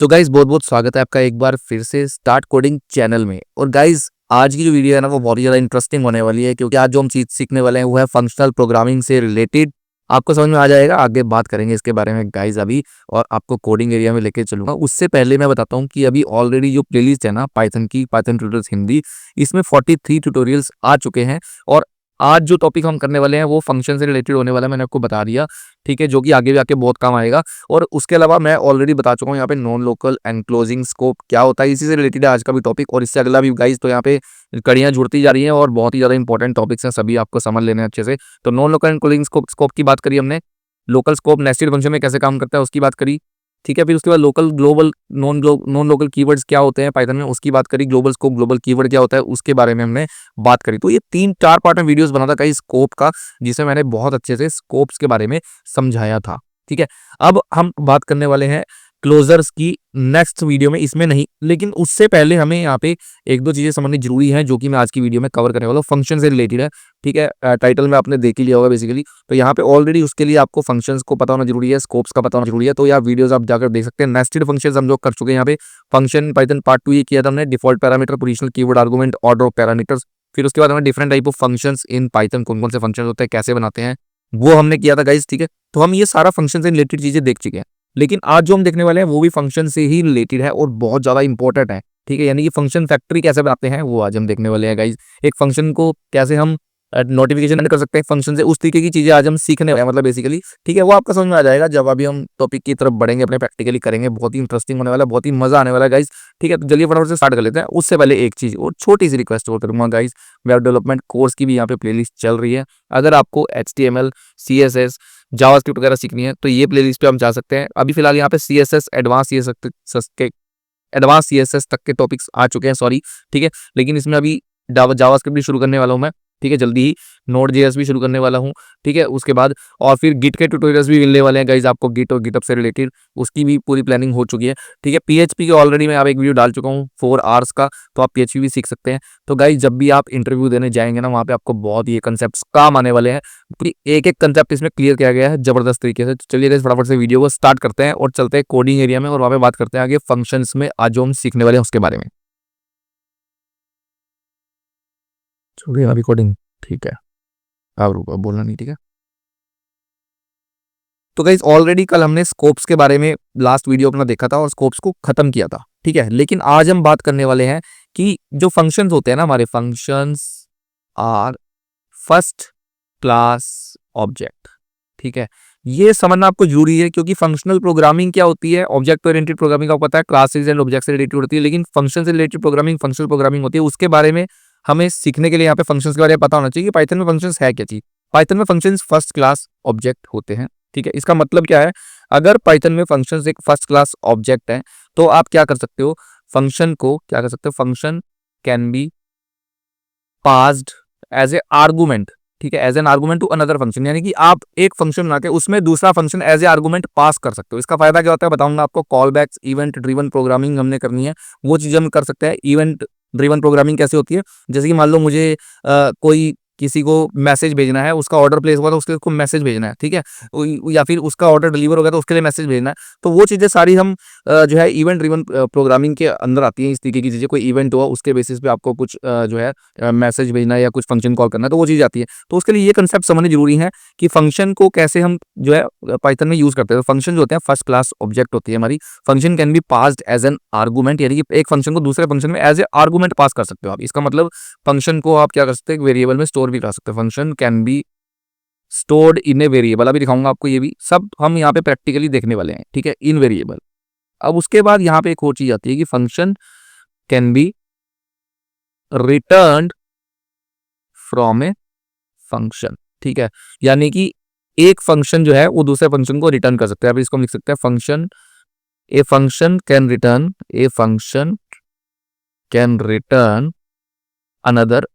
तो गाइज बहुत बहुत स्वागत है आपका एक बार फिर से स्टार्ट कोडिंग चैनल में। और गाइज आज की जो वीडियो है ना वो बहुत ही ज़्यादा इंटरेस्टिंग होने वाली है, क्योंकि आज जो हम चीज़ सीखने वाले हैं वो है फंक्शनल प्रोग्रामिंग से रिलेटेड। आपको समझ में आ जाएगा, आगे बात करेंगे इसके बारे में गाइज अभी, और आपको कोडिंग एरिया में लेके चलूंगा। उससे पहले मैं बताता हूँ कि अभी ऑलरेडी जो प्लेलिस्ट है ना पाइथन की, पाइथन ट्यूटोरियल्स हिंदी, इसमें 43 ट्यूटोरियल्स आ चुके हैं। और आज जो टॉपिक हम करने वाले हैं वो फंक्शन से रिलेटेड होने वाला है, मैंने आपको बता दिया, ठीक है, जो कि आगे भी आके बहुत काम आएगा। और उसके अलावा मैं ऑलरेडी बता चुका हूँ यहाँ पे नॉन लोकल एनक्लोजिंग स्कोप क्या होता है, इसी से रिलेटेड है आज का भी टॉपिक और इससे अगला भी गाइज। तो यहाँ पे कड़ियाँ जुड़ती जा रही हैं और बहुत ही ज़्यादा इंपॉर्टेंट टॉपिक्स हैं, सभी आपको समझ लेने हैं अच्छे से। तो नॉन लोकल एनक्लोजिंग स्कोप की बात करी हमने, लोकल स्कोप नेस्टेड फंक्शन में कैसे काम करता है उसकी बात करी, ठीक है। फिर उसके बाद local global non local keywords क्या होते हैं पाइथन में उसकी बात करी, ग्लोबल स्कोप ग्लोबल कीवर्ड क्या होता है उसके बारे में हमने बात करी। तो ये 3-4 पार्ट में वीडियोस बना था कहीं स्कोप का, जिसमें मैंने बहुत अच्छे से स्कोप्स के बारे में समझाया था, ठीक है। अब हम बात करने वाले हैं क्लोजर्स की नेक्स्ट वीडियो में, इसमें नहीं, लेकिन उससे पहले हमें यहाँ पे एक दो चीजें समझनी जरूरी है जो कि मैं आज की वीडियो में कवर करने वाला हूँ, फंक्शन से रिलेटेड है, ठीक है। टाइटल में आपने देख ही लिया होगा बेसिकली। तो यहाँ पे ऑलरेडी उसके लिए आपको फंक्शंस को पता होना जरूरी है, स्कोप्स का पता होना जरूरी है। तो यहाँ वीडियोस आप जाकर देख सकते हैं। नेस्टेड फंक्शंस हम लोग कर चुके हैं यहाँ पे। फंक्शन पाइथन पार्ट 2 ये किया था हमने, default parameter, positional keyword, argument, order of parameters. फिर उसके बाद हमें different type of functions in Python, कौन कौन से फंक्शन होते हैं, कैसे बनाते हैं, वो हमने किया था गाइज, ठीक है। तो हम ये सारा फंक्शन से रिलेटेड चीजें देख चुके हैं, लेकिन आज जो हम देखने वाले हैं वो भी फंक्शन से ही रिलेटेड है और बहुत ज्यादा इंपॉर्टेंट है, ठीक है। यानी कि फंक्शन फैक्ट्री कैसे बनाते हैं वो आज हम देखने वाले हैं गाइज। एक फंक्शन को कैसे हम नोटिफिकेशन कर सकते हैं फंक्शन से, उस तरीके की चीजें आज हम सीखने वाले हैं, मतलब बेसिकली, ठीक है। वो आपका समझ में आ जाएगा जब अभी हम टॉपिक की तरफ बढ़ेंगे, अपने प्रैक्टिकली करेंगे। बहुत ही इंटरेस्टिंग होने वाला है, बहुत ही मजा आने वाला है गाइज, ठीक है। तो चलिए फटाफट से स्टार्ट कर लेते हैं। उससे पहले एक चीज और छोटी सी रिक्वेस्ट और करूंगा गाइज, वेब डेवलपमेंट कोर्स की भी यहाँ पे प्लेलिस्ट चल रही है। अगर आपको HTML, CSS, जावास्क्रिप्ट वगैरह सीखनी है तो ये प्लेलिस्ट पे हम जा सकते हैं। अभी फिलहाल यहाँ पे CSS एडवांस CSS तक के टॉपिक्स आ चुके हैं, सॉरी, ठीक है। लेकिन इसमें अभी जावास्क्रिप्ट भी शुरू करने वाला हूँ मैं, ठीक है। जल्दी ही Node.js भी शुरू करने वाला हूँ, ठीक है। उसके बाद और फिर गिट के ट्यूटोरियल्स भी मिलने वाले हैं गाइज आपको, गिट और गिटअप से रिलेटेड, उसकी भी पूरी प्लानिंग हो चुकी है, ठीक है। PHP की ऑलरेडी मैं आप एक वीडियो डाल चुका हूँ 4 आवर्स का, तो आप PHP भी सीख सकते हैं। तो गाइज जब भी आप इंटरव्यू देने जाएंगे ना, वहाँ पे आपको बहुत ये कंसेप्ट काम आने वाले हैं। पूरी एक एक कंसेप्ट इसमें क्लियर किया गया है जबरदस्त तरीके से। तो चलिए गाइज फटाफट से वीडियो को स्टार्ट करते हैं और चलते हैं कोडिंग एरिया में, और वहाँ पे बात करते हैं आगे फंक्शंस में आज जो हम सीखने वाले हैं उसके बारे में। चलिए अभी कोडिंग, ठीक है, आप रुको, बोलना नहीं, ठीक है। तो गाइज ऑलरेडी कल हमने स्कोप्स के बारे में लास्ट वीडियो अपना देखा था और स्कोप्स को खत्म किया था, ठीक है। लेकिन आज हम बात करने वाले हैं कि जो फंक्शंस होते हैं ना हमारे, functions are first class object, ठीक है। ये समझना आपको जरूरी है, क्योंकि फंक्शनल प्रोग्रामिंग क्या होती है, ऑब्जेक्ट ओरिएंटेड प्रोग्रामिंग आपको पता है, क्लासेस एंड ऑब्जेक्ट से रिलेटेड होती है, लेकिन फंक्शन से रिलेटेड प्रोग्रामिंग फंक्शनल प्रोग्रामिंग होती है। उसके बारे में हमें सीखने के लिए यहाँ पे फंक्शंस के बारे में पता होना चाहिए कि पाइथन में फंक्शंस है क्या चीज। पाइथन में फंक्शंस फर्स्ट क्लास ऑब्जेक्ट होते हैं, ठीक है। इसका मतलब क्या है, अगर पाइथन में फंक्शंस एक फर्स्ट क्लास ऑब्जेक्ट है तो आप क्या कर सकते हो, फंक्शन को क्या कर सकते हो, function can be passed as a argument, ठीक है, as an argument to another function. यानी कि आप एक फंक्शन बना के उसमें दूसरा function as a argument pass कर सकते हो। इसका फायदा क्या होता है बताऊंगा आपको। Callbacks, event driven programming हमने करनी है, वो चीज हम कर सकते हैं। इवेंट ड्रिवन प्रोग्रामिंग कैसे होती है, जैसे कि मान लो मुझे कोई किसी को मैसेज भेजना है, उसका ऑर्डर प्लेस हुआ तो उसके को मैसेज भेजना है, ठीक है, या फिर उसका ऑर्डर डिलीवर हो गया तो उसके लिए मैसेज भेजना है। तो वो चीज़ें सारी हम जो है इवेंट ड्रिवन प्रोग्रामिंग के अंदर आती हैं। इस तरीके की चीज़ें, कोई इवेंट हुआ उसके बेसिस पे आपको कुछ जो है मैसेज भेजना है या कुछ फंक्शन कॉल करना है, तो वो चीज़ आती है। तो उसके लिए ये कंसेप्ट समझने जरूरी है कि फंक्शन को कैसे हम जो है पाइथन में यूज करते हैं। तो फंक्शन जो होते हैं फर्स्ट क्लास ऑब्जेक्ट होती है हमारी। Function can be passed as an argument, यानी कि एक फंक्शन को दूसरे फंक्शन में एज ए आर्गुमेंट पास कर सकते हो आप। इसका मतलब फंक्शन को आप क्या कर सकते हैं, वेरिएबल में स्टोर भी कर सकते हैं। Function can be stored in a variable, अभी दिखाऊंगा आपको, ये भी सब हम यहाँ पे प्रैक्टिकली देखने वाले हैं, ठीक है, इन वेरिएबल। अब उसके बाद यहाँ पे एक और चीज आती है कि function can B returned from a function, ठीक है। यानी कि एक फंक्शन जो है वो दूसरे फंक्शन को रिटर्न कर सकते हैं। अभी इसको हम लिख सकते हैं function, a function can return another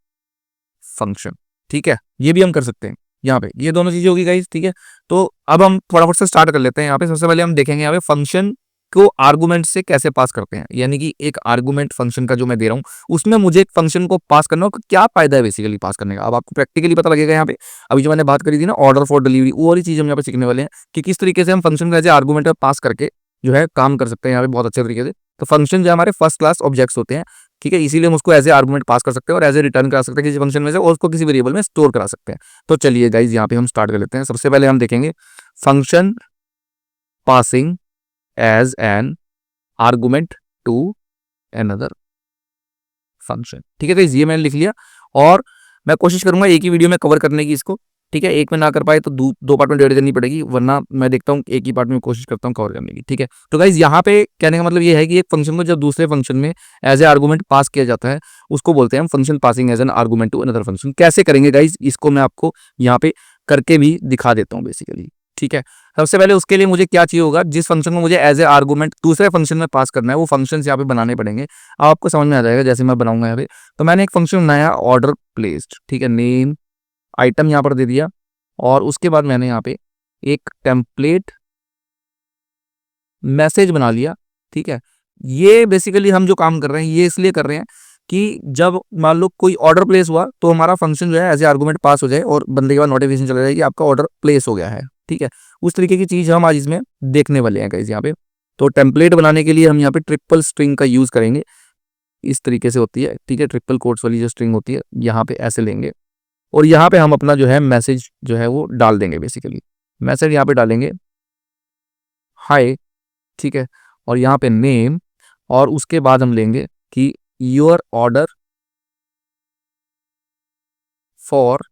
function, ठीक है। ये भी हम कर सकते हैं यहाँ पे, ये दोनों चीजें होगी गाइस, ठीक है। तो अब हम फटाफट से स्टार्ट कर लेते हैं। यहाँ पे सबसे पहले हम देखेंगे यहाँ पे फंक्शन को आर्गुमेंट से कैसे पास करते हैं। यानी कि एक आर्गुमेंट फंक्शन का जो मैं दे रहा हूँ उसमें मुझे एक फंक्शन को पास करना हो, क्या फायदा है बेसिकली पास करने का, अब आपको प्रैक्टिकली पता लगेगा। यहाँ पे अभी जो मैंने बात करी थी ना ऑर्डर फॉर डिलीवरी, वो वाली चीज हम यहाँ पे सीखने वाले हैं कि किस तरीके से हम फंक्शन को एज ए आर्गुमेंट पास करके जो है काम कर सकते हैं यहाँ पे बहुत अच्छे तरीके से। तो फंक्शन जो है हमारे फर्स्ट क्लास ऑब्जेक्ट्स होते हैं, ठीक है, इसीलिए हम उसको एज ए आर्गुमेंट पास कर सकते हैं और एज ए रिटर्न करा सकते हैं किसी फंक्शन में से, और उसको किसी वेरिएबल में स्टोर करा सकते हैं। तो चलिए गाइज यहाँ पे हम स्टार्ट कर लेते हैं। सबसे पहले हम देखेंगे function passing as an argument to another function. ठीक है गाइस, ये मैंने लिख लिया और मैं कोशिश करूंगा एक ही वीडियो में कवर करने की इसको। ठीक है, एक में ना कर पाए तो दो पार्ट में डिवाइड करनी पड़ेगी, वरना मैं देखता हूँ एक ही पार्ट में कोशिश करता हूँ कवर करने की। ठीक है, तो गाइज यहाँ पे कहने का मतलब ये है कि एक फंक्शन को जब दूसरे फंक्शन में एज ए आर्गुमेंट पास किया जाता है उसको बोलते हैं हम function passing as an argument to another function. कैसे करेंगे गाइज, इसको मैं आपको यहाँ पे करके भी दिखा देता हूँ बेसिकली। ठीक है, सबसे पहले उसके लिए मुझे क्या चाहिए होगा, जिस फंक्शन को मुझे एज ए आर्गुमेंट दूसरे फंक्शन में पास करना है वो फंक्शन यहाँ पे बनाने पड़ेंगे। अब आपको समझ में आ जाएगा जैसे मैं बनाऊंगा यहाँ पे। तो मैंने एक फंक्शन बनाया ऑर्डर प्लेस्ड, ठीक है, नेम आइटम यहाँ पर दे दिया और उसके बाद मैंने यहाँ पे एक टेम्पलेट मैसेज बना लिया। ठीक है, ये बेसिकली हम जो काम कर रहे हैं ये इसलिए कर रहे हैं कि जब मान लो कोई ऑर्डर प्लेस हुआ तो हमारा फंक्शन जो है एज ए आर्गुमेंट पास हो जाए और बंदे के बाद नोटिफिकेशन चला जाए कि आपका ऑर्डर प्लेस हो गया है। ठीक है, उस तरीके की चीज हम आज इसमें देखने वाले हैं गाइस यहाँ पे। तो टेम्पलेट बनाने के लिए हम यहाँ पे ट्रिपल स्ट्रिंग का यूज करेंगे। इस तरीके से होती है, ठीक है, ट्रिपल कोट्स वाली जो स्ट्रिंग होती है यहाँ पे ऐसे लेंगे और यहाँ पे हम अपना जो है मैसेज जो है वो डाल देंगे। बेसिकली मैसेज यहाँ पे डालेंगे हाय, ठीक है, और यहाँ पे नेम और उसके बाद हम लेंगे कि योर ऑर्डर फॉर,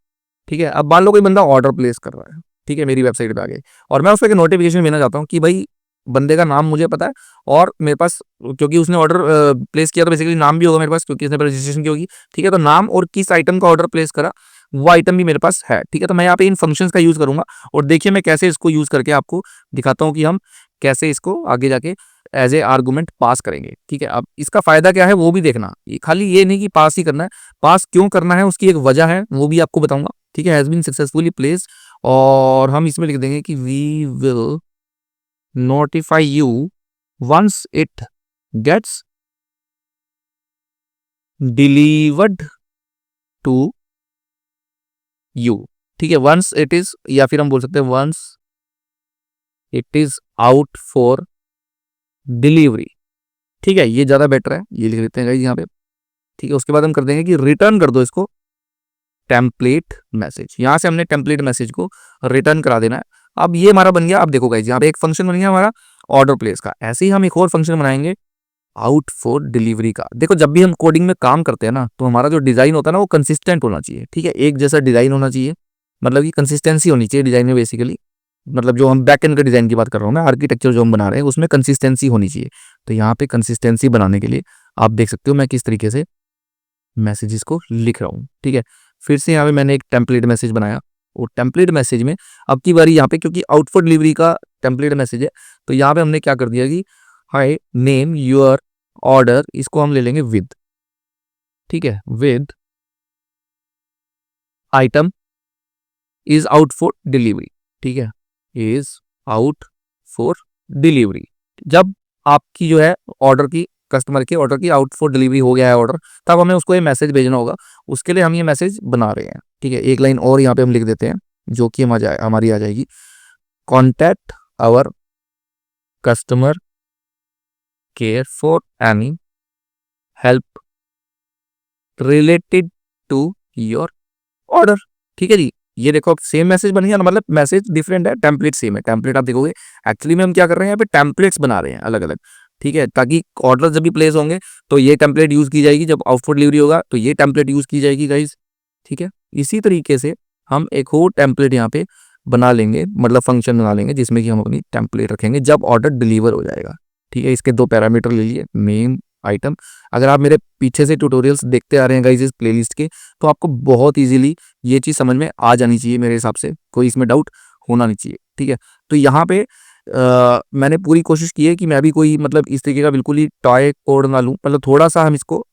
ठीक है। अब मान लो कोई बंदा ऑर्डर प्लेस कर रहा है, ठीक है, मेरी वेबसाइट पे आ गए और मैं उसको एक नोटिफिकेशन देना चाहता हूँ कि भाई बंदे का नाम मुझे पता है और मेरे पास, क्योंकि उसने ऑर्डर प्लेस किया तो बेसिकली नाम भी होगा मेरे पास क्योंकि इसने रजिस्ट्रेशन की होगी। ठीक है, तो नाम और किस आइटम का ऑर्डर प्लेस करा वो आइटम भी मेरे पास है। ठीक है, तो मैं यहाँ पे इन फंक्शंस का यूज करूंगा और देखिए मैं कैसे इसको यूज करके आपको दिखाता हूँ कि हम कैसे इसको आगे जाके एज ए आर्गुमेंट पास करेंगे। ठीक है, अब इसका फायदा क्या है वो भी देखना, खाली ये नहीं कि पास ही करना है, पास क्यों करना है उसकी एक वजह है वो भी आपको बताऊंगा। ठीक है, हैज बीन सक्सेसफुली प्लेस्ड और हम इसमें लिख देंगे कि we will notify you once it gets delivered to you. ठीक है, वंस इट इज, या फिर हम बोल सकते हैं once it is out for delivery. ठीक है, ये ज्यादा बेटर है, ये लिख लेते हैं गाइस यहाँ पे। ठीक है, उसके बाद हम कर देंगे कि रिटर्न कर दो इसको टेम्पलेट मैसेज। यहां से हमने टेम्पलेट मैसेज को रिटर्न करा देना है। अब ये हमारा बन गया। अब देखो गाइस यहाँ पे एक फंक्शन बन गया हमारा ऑर्डर प्लेस का। ऐसे ही हम एक और फंक्शन बनाएंगे आउट फॉर डिलीवरी का। देखो जब भी हम कोडिंग में काम करते हैं ना तो हमारा जो डिजाइन होता है ना वो कंसिस्टेंट होना चाहिए। ठीक है, एक जैसा डिजाइन होना चाहिए, मतलब कि कंसिस्टेंसी होनी चाहिए डिजाइन में बेसिकली। मतलब जो हम बैक एंड के डिजाइन की बात कर रहा हूँ मैं, आर्किटेक्चर जो हम बना रहे हैं उसमें कंसिस्टेंसी होनी चाहिए। तो यहाँ पे कंसिस्टेंसी बनाने के लिए आप देख सकते हो मैं किस तरीके से मैसेजेस को लिख रहा हूँ। ठीक है, फिर से यहाँ पे मैंने एक टेम्पलेट मैसेज बनाया और टेम्पलेट मैसेज में अब की बारी यहाँ पे क्योंकि आउट फॉर डिलीवरी का टेम्पलेट मैसेज है तो यहाँ पे हमने क्या कर दिया कि हाय नेम योर ऑर्डर, इसको हम ले लेंगे विद, ठीक है, with item is out for delivery. ठीक है, इज आउट फॉर डिलीवरी। जब आपकी जो है ऑर्डर की, कस्टमर के ऑर्डर की आउट फॉर डिलीवरी हो गया है ऑर्डर, तब हमें उसको ये मैसेज भेजना होगा। उसके लिए हम ये मैसेज बना रहे हैं। ठीक है, एक लाइन और यहाँ पे हम लिख देते हैं जो कि हमारी आ जाएगी contact our customer care for any help related to your order. ठीक है जी, ये देखो अब सेम मैसेज बन गया ना, मतलब मैसेज डिफरेंट है, टेम्पलेट सेम है। टेम्पलेट आप देखोगे एक्चुअली में हम क्या कर रहे हैं यहाँ पे टेम्पलेट्स बना रहे हैं अलग अलग। ठीक है, ताकि ऑर्डर जब भी प्लेस होंगे तो ये टेम्पलेट यूज की जाएगी, जब आउट फॉर डिलीवरी होगा तो ये टेम्पलेट यूज की जाएगी गाइज। ठीक है, इसी तरीके से हम एक और टेम्पलेट यहाँ पे बना लेंगे, मतलब फंक्शन बना लेंगे जिसमें कि हम अपनी टेम्पलेट रखेंगे जब ऑर्डर डिलीवर हो जाएगा। ठीक है, इसके दो पैरामीटर ले लिए, नेम आइटम। अगर आप मेरे पीछे से ट्यूटोरियल्स देखते आ रहे हैं गाइज इस प्लेलिस्ट के, तो आपको बहुत इजीली ये चीज़ समझ में आ जानी चाहिए मेरे हिसाब से, कोई इसमें डाउट होना नहीं चाहिए। ठीक है, तो यहाँ पे मैंने पूरी कोशिश की है कि मैं भी कोई मतलब इस तरीके का बिल्कुल ही टॉय कोड ना लूँ, मतलब थोड़ा सा हम इसको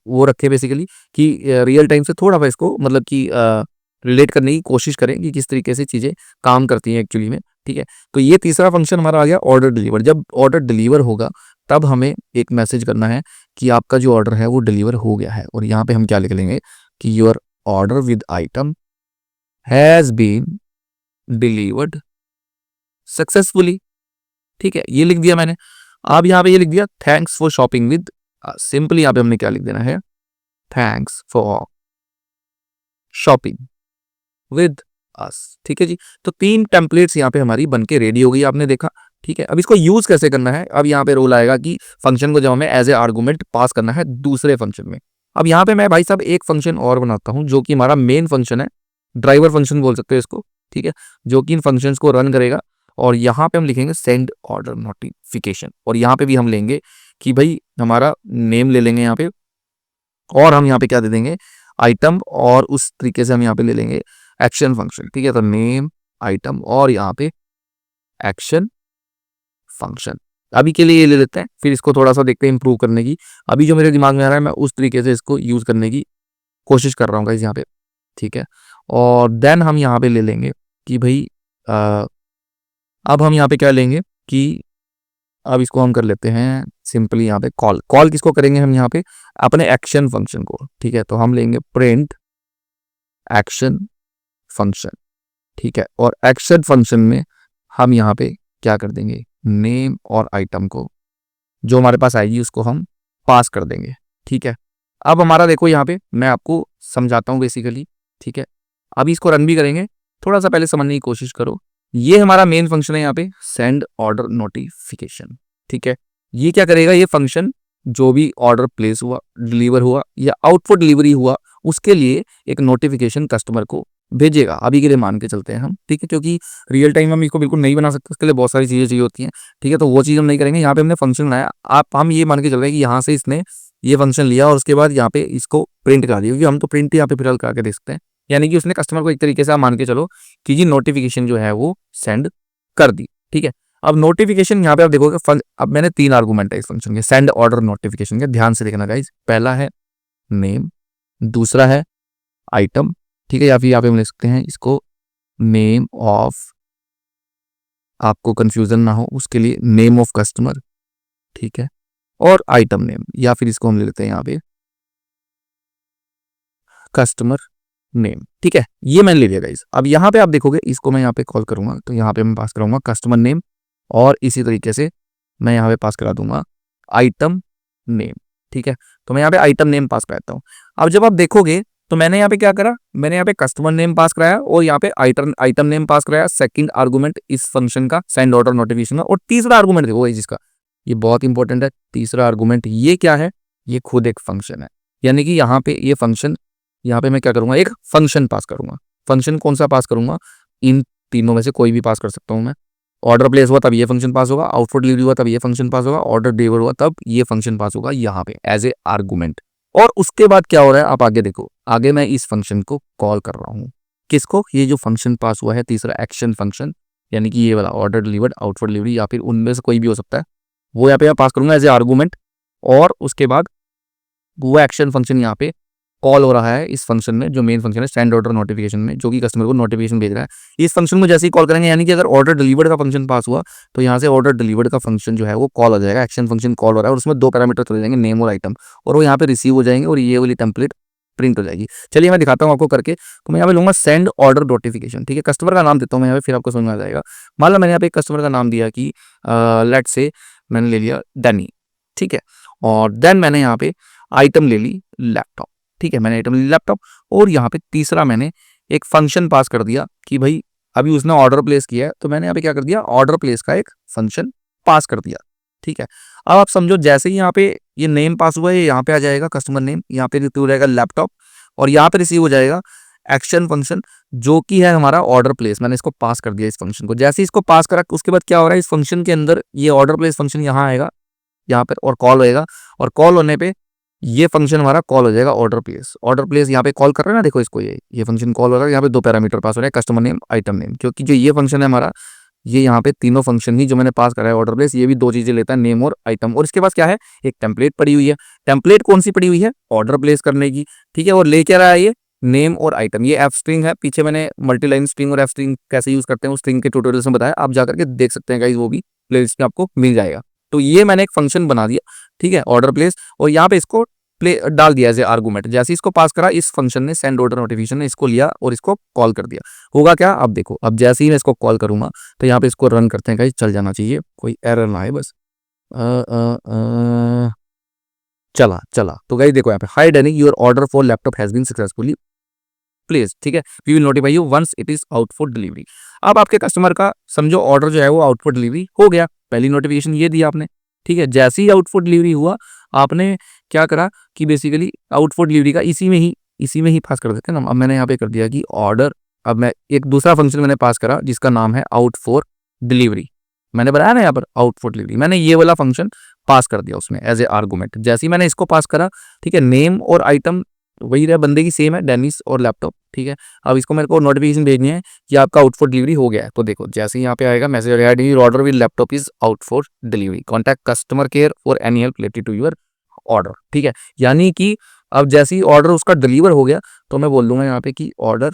वो रखें बेसिकली कि रियल टाइम से थोड़ा सा इसको मतलब कि रिलेट करने की कोशिश करें कि किस तरीके से चीज़ें काम करती हैं एक्चुअली में। ठीक है, तो ये तीसरा फंक्शन हमारा आ गया ऑर्डर डिलीवर। जब ऑर्डर डिलीवर होगा तब हमें एक मैसेज करना है कि आपका जो ऑर्डर है वो डिलीवर हो गया है। और यहाँ पे हम क्या लिख लेंगे कि your order with item has been delivered successfully. ठीक है, ये लिख दिया मैंने। अब यहाँ पे ये लिख दिया thanks for shopping with, simply यहाँ पे हमने क्या लिख देना है, थैंक्स फॉर शॉपिंग विद अस। ठीक है जी, तो 3 टेम्पलेट्स यहाँ पे हमारी बनके रेडी हो गई, आपने देखा। ठीक है, अब इसको यूज कैसे करना है, अब यहाँ पे रूल आएगा कि फंक्शन को जब हमें एज ए आर्गुमेंट पास करना है दूसरे फंक्शन में। अब यहाँ पे मैं भाई साहब एक फंक्शन और बनाता हूँ जो कि हमारा मेन फंक्शन है, ड्राइवर फंक्शन बोल सकते हो इसको। ठीक है, जो कि इन फंक्शंस को रन करेगा। और यहाँ पे हम लिखेंगे सेंड ऑर्डर नोटिफिकेशन, और यहाँ पे भी हम लेंगे कि भाई हमारा नेम ले लेंगे यहाँ पे, और हम यहाँ पे क्या दे देंगे, आइटम, और उस तरीके से हम यहाँ पे ले लेंगे एक्शन फंक्शन। ठीक है, तो नेम आइटम और यहाँ पे एक्शन फंक्शन। अभी के लिए ये ले लेते हैं, फिर इसको थोड़ा सा देखते हैं इंप्रूव करने की। अभी जो मेरे दिमाग में आ रहा है मैं उस तरीके से इसको यूज करने की कोशिश कर रहा हूँ गाइस यहाँ पे। ठीक है, और देन हम यहाँ पे ले लेंगे कि भाई अब हम यहाँ पे क्या लेंगे कि अब इसको हम कर लेते हैं सिंपली यहाँ पे कॉल। कॉल किसको करेंगे हम यहाँ पे, अपने एक्शन फंक्शन को। ठीक है, तो हम लेंगे प्रिंट एक्शन फंक्शन। ठीक है, और एक्शन फंक्शन में हम यहाँ पे क्या कर देंगे, नेम और आइटम को जो हमारे पास आएगी उसको हम पास कर देंगे। ठीक है, अब हमारा देखो यहाँ पे मैं आपको समझाता हूँ बेसिकली। ठीक है, अभी इसको रन भी करेंगे, थोड़ा सा पहले समझने की कोशिश करो। ये हमारा मेन फंक्शन है यहाँ पे सेंड ऑर्डर नोटिफिकेशन। ठीक है, ये क्या करेगा, ये फंक्शन जो भी ऑर्डर प्लेस हुआ, डिलीवर हुआ या आउटपुट डिलीवरी हुआ, उसके लिए एक नोटिफिकेशन कस्टमर को भेजेगा। अभी के लिए मान के चलते हैं हम। ठीक है, क्योंकि रियल टाइम हम इसको बिल्कुल नहीं बना सकते, उसके लिए बहुत सारी चीजें चाहिए होती हैं। ठीक है, तो वो चीज हम नहीं करेंगे। यहाँ पे हमने फंक्शन बनाया, हम ये मान के चल रहे हैं कि यहाँ से इसने ये फंक्शन लिया और उसके बाद यहाँ पे इसको प्रिंट करा दिया, क्योंकि हम तो प्रिंट यहाँ पे फिलहाल करा के दे सकते हैं। यानी कि उसने कस्टमर को एक तरीके से आप मान के चलो कि जी नोटिफिकेशन जो है वो सेंड कर दी। ठीक है, अब नोटिफिकेशन यहाँ पे आप देखोगे, अब मैंने 3 आर्गूमेंट है इस फंक्शन के सेंड ऑर्डर नोटिफिकेशन के, ध्यान से देखना गाइस। पहला है नेम, दूसरा है आइटम। ठीक है, या फिर यहाँ पे हम लिख सकते हैं इसको नेम ऑफ, आपको कंफ्यूजन ना हो उसके लिए नेम ऑफ कस्टमर। ठीक है, और आइटम नेम, या फिर इसको हम ले लेते हैं यहाँ पे कस्टमर नेम। ठीक है, ये मैंने ले लिया गाइस। अब यहाँ पे आप देखोगे, इसको मैं यहाँ पे कॉल करूंगा तो यहाँ पे मैं पास कराऊंगा कस्टमर नेम, और इसी तरीके से मैं यहाँ पे पास करा दूंगा आइटम नेम। ठीक है, तो मैं यहाँ पे आइटम नेम पास कराता हूँ। अब जब आप देखोगे तो मैंने यहाँ पे क्या करा, मैंने यहाँ पे कस्टमर नेम पास कराया और यहाँ पे आइटम नेम पास कराया, सेकंड आर्गुमेंट इस फंक्शन का सेंड ऑर्डर नोटिफिकेशन का। और तीसरा आर्गुमेंट देखो है जिसका, ये बहुत इंपॉर्टेंट है। तीसरा आर्गुमेंट ये क्या है, ये खुद एक फंक्शन है। यानी कि यहाँ पे ये फंक्शन, यहाँ पे मैं क्या करूंगा, एक फंक्शन पास करूंगा। फंक्शन कौन सा पास करूंगा, इन तीनों में से कोई भी पास कर सकता हूं मैं। ऑर्डर प्लेस हुआ तब ये फंक्शन पास होगा, आउटपुट डिलीवरी हुआ तब ये फंक्शन पास होगा, ऑर्डर डिलीवर हुआ तब ये फंक्शन पास होगा यहाँ पे एज ए आर्गुमेंट। और उसके बाद क्या हो रहा है आप आगे देखो, आगे मैं इस फंक्शन को कॉल कर रहा हूँ। किसको, ये जो फंक्शन पास हुआ है तीसरा एक्शन फंक्शन, यानी कि ये वाला ऑर्डर डिलीवर्ड, आउटपुट डिलीवरी, या फिर उनमें से कोई भी हो सकता है, वो यहाँ पे मैं पास करूंगा एज ए आर्गुमेंट। और उसके बाद वो एक्शन फंक्शन यहाँ पे कॉल हो रहा है इस फंक्शन में, जो मेन फंक्शन है सेंड ऑर्डर नोटिफिकेशन में, जो कि कस्टमर को नोटिफिकेशन भेज रहा है। इस फंक्शन को जैसे ही कॉल करेंगे, यानी कि अगर ऑर्डर डिलीवर्ड का फंक्शन पास हुआ तो यहाँ से ऑर्डर डिलीवर्ड का फंक्शन जो है वो कॉल हो जाएगा, एक्शन फंक्शन कॉल हो रहा है, और उसमें 2 पैरामीटर चले जाएंगे, नेम और आइटम, और वो यहाँ पे रिसीव हो जाएंगे और ये वाली टेम्पलेट प्रिंट हो जाएगी। चलिए मैं दिखाता हूँ आपको करके। तो मैं यहाँ पे लूंगा सेंड ऑर्डर नोटिफिकेशन। ठीक है, कस्टमर का नाम देता हूँ मैं यहाँ पे, फिर आपको समझ में आ जाएगा। मान लो मैंने यहाँ पे कस्टमर का नाम दिया कि लेट्स से मैंने ले लिया डैनी। ठीक है, और देन मैंने यहाँ पे आइटम ले ली लैपटॉप। ठीक है, मैंने आइटम ले ली लैपटॉप, और यहाँ पे तीसरा मैंने एक फंक्शन पास कर दिया कि भाई अभी उसने ऑर्डर प्लेस किया है, तो मैंने यहाँ पे क्या कर दिया, ऑर्डर प्लेस का एक फंक्शन पास कर दिया। ठीक है, अब आप समझो जैसे ही यहाँ पे ये नेम पास हुआ है, यहाँ पे आ जाएगा कस्टमर नेम, यहाँ पे रिसीव हो जाएगा लैपटॉप, और यहाँ पे रिसीव हो जाएगा एक्शन फंक्शन जो कि है हमारा ऑर्डर प्लेस। मैंने इसको पास कर दिया इस फंक्शन को। जैसे ही इसको पास करा उसके बाद क्या हो रहा है, इस फंक्शन के अंदर ये ऑर्डर प्लेस फंक्शन यहाँ आएगा, यहाँ पर, और कॉल होएगा, और कॉल होने पे ये फंक्शन हमारा कॉल हो जाएगा ऑर्डर प्लेस। ऑर्डर प्लेस यहाँ पे कॉल कर रहे हैं ना, देखो इसको, ये फंक्शन कॉल हो रहा है। यहाँ पे 2 पैरामीटर पास हो रहे हैं, कस्टमर नेम, आइटम नेम, क्योंकि जो ये फंक्शन है हमारा, ये यहाँ पे तीनों फंक्शन ही जो मैंने पास करा है ऑर्डर प्लेस, ये भी 2 चीजें लेता है, नेम और आइटम। और इसके पास क्या है, एक टेम्पलेट पड़ी हुई है। टेम्पलेट कौन सी पड़ी हुई है, ऑर्डर प्लेस करने की। ठीक है, और ले क्या रहा है ये, नेम और आइटम। ये एफ स्ट्रिंग है, पीछे मैंने मल्टीलाइन स्ट्रिंग और एफ स्ट्रिंग कैसे यूज करते हैं उस स्ट्रिंग के ट्यूटोरियल्स में बताया, आप जाकर के देख सकते हैं गाइस, वो भी प्लेलिस्ट में आपको मिल जाएगा। तो ये मैंने एक फंक्शन बना दिया, ठीक है, ऑर्डर प्लेस, और यहाँ पे इसको प्ले डाल दिया एज ए आर्गूमेंट। जैसे इसको पास करा, इस फंक्शन ने सेंड ऑर्डर नोटिफिकेशन ने इसको लिया और इसको कॉल कर दिया। होगा क्या, अब देखो, अब जैसे ही मैं इसको कॉल करूंगा तो यहाँ पे इसको रन करते हैं गाइस, चल जाना चाहिए, कोई एरर ना आए बस। चला चला। तो गाइस देखो यहाँ पे, hi Danny, your order for laptop has been successfully place, ठीक है, we will notify you once it is out for delivery. अब आपके कस्टमर का समझो ऑर्डर जो है वो आउट फॉर डिलीवरी हो गया, पहली नोटिफिकेशन ये दिया आपने, ठीक है। जैसे ही आउट फॉर डिलीवरी हुआ, आपने क्या करा कि बेसिकली आउट फॉर डिलीवरी का इसी में ही पास कर देते हैं ना। अब मैंने यहाँ पे कर दिया कि ऑर्डर, अब मैं एक दूसरा फंक्शन मैंने पास करा जिसका नाम है आउट फॉर डिलीवरी। मैंने बनाया ना यहाँ पर आउट फॉर डिलीवरी, मैंने ये वाला फंक्शन पास कर दिया उसमें एज ए आर्गूमेंट। जैसे ही मैंने इसको पास करा, ठीक है, नेम और आइटम वही रहा, बंदे की सेम है, डेनिस और लैपटॉप, ठीक है। अब इसको मेरे को नोटिफिकेशन भेजनी है कि आपका आउट फॉर डिलीवरी हो गया है। तो देखो जैसे ही यहाँ पे आएगा message, your order with laptop is out for delivery, contact customer care for any help related to your order, ठीक है। यानी कि अब जैसे ही ऑर्डर उसका डिलीवर हो गया तो मैं बोल दूंगा यहाँ पे कि ऑर्डर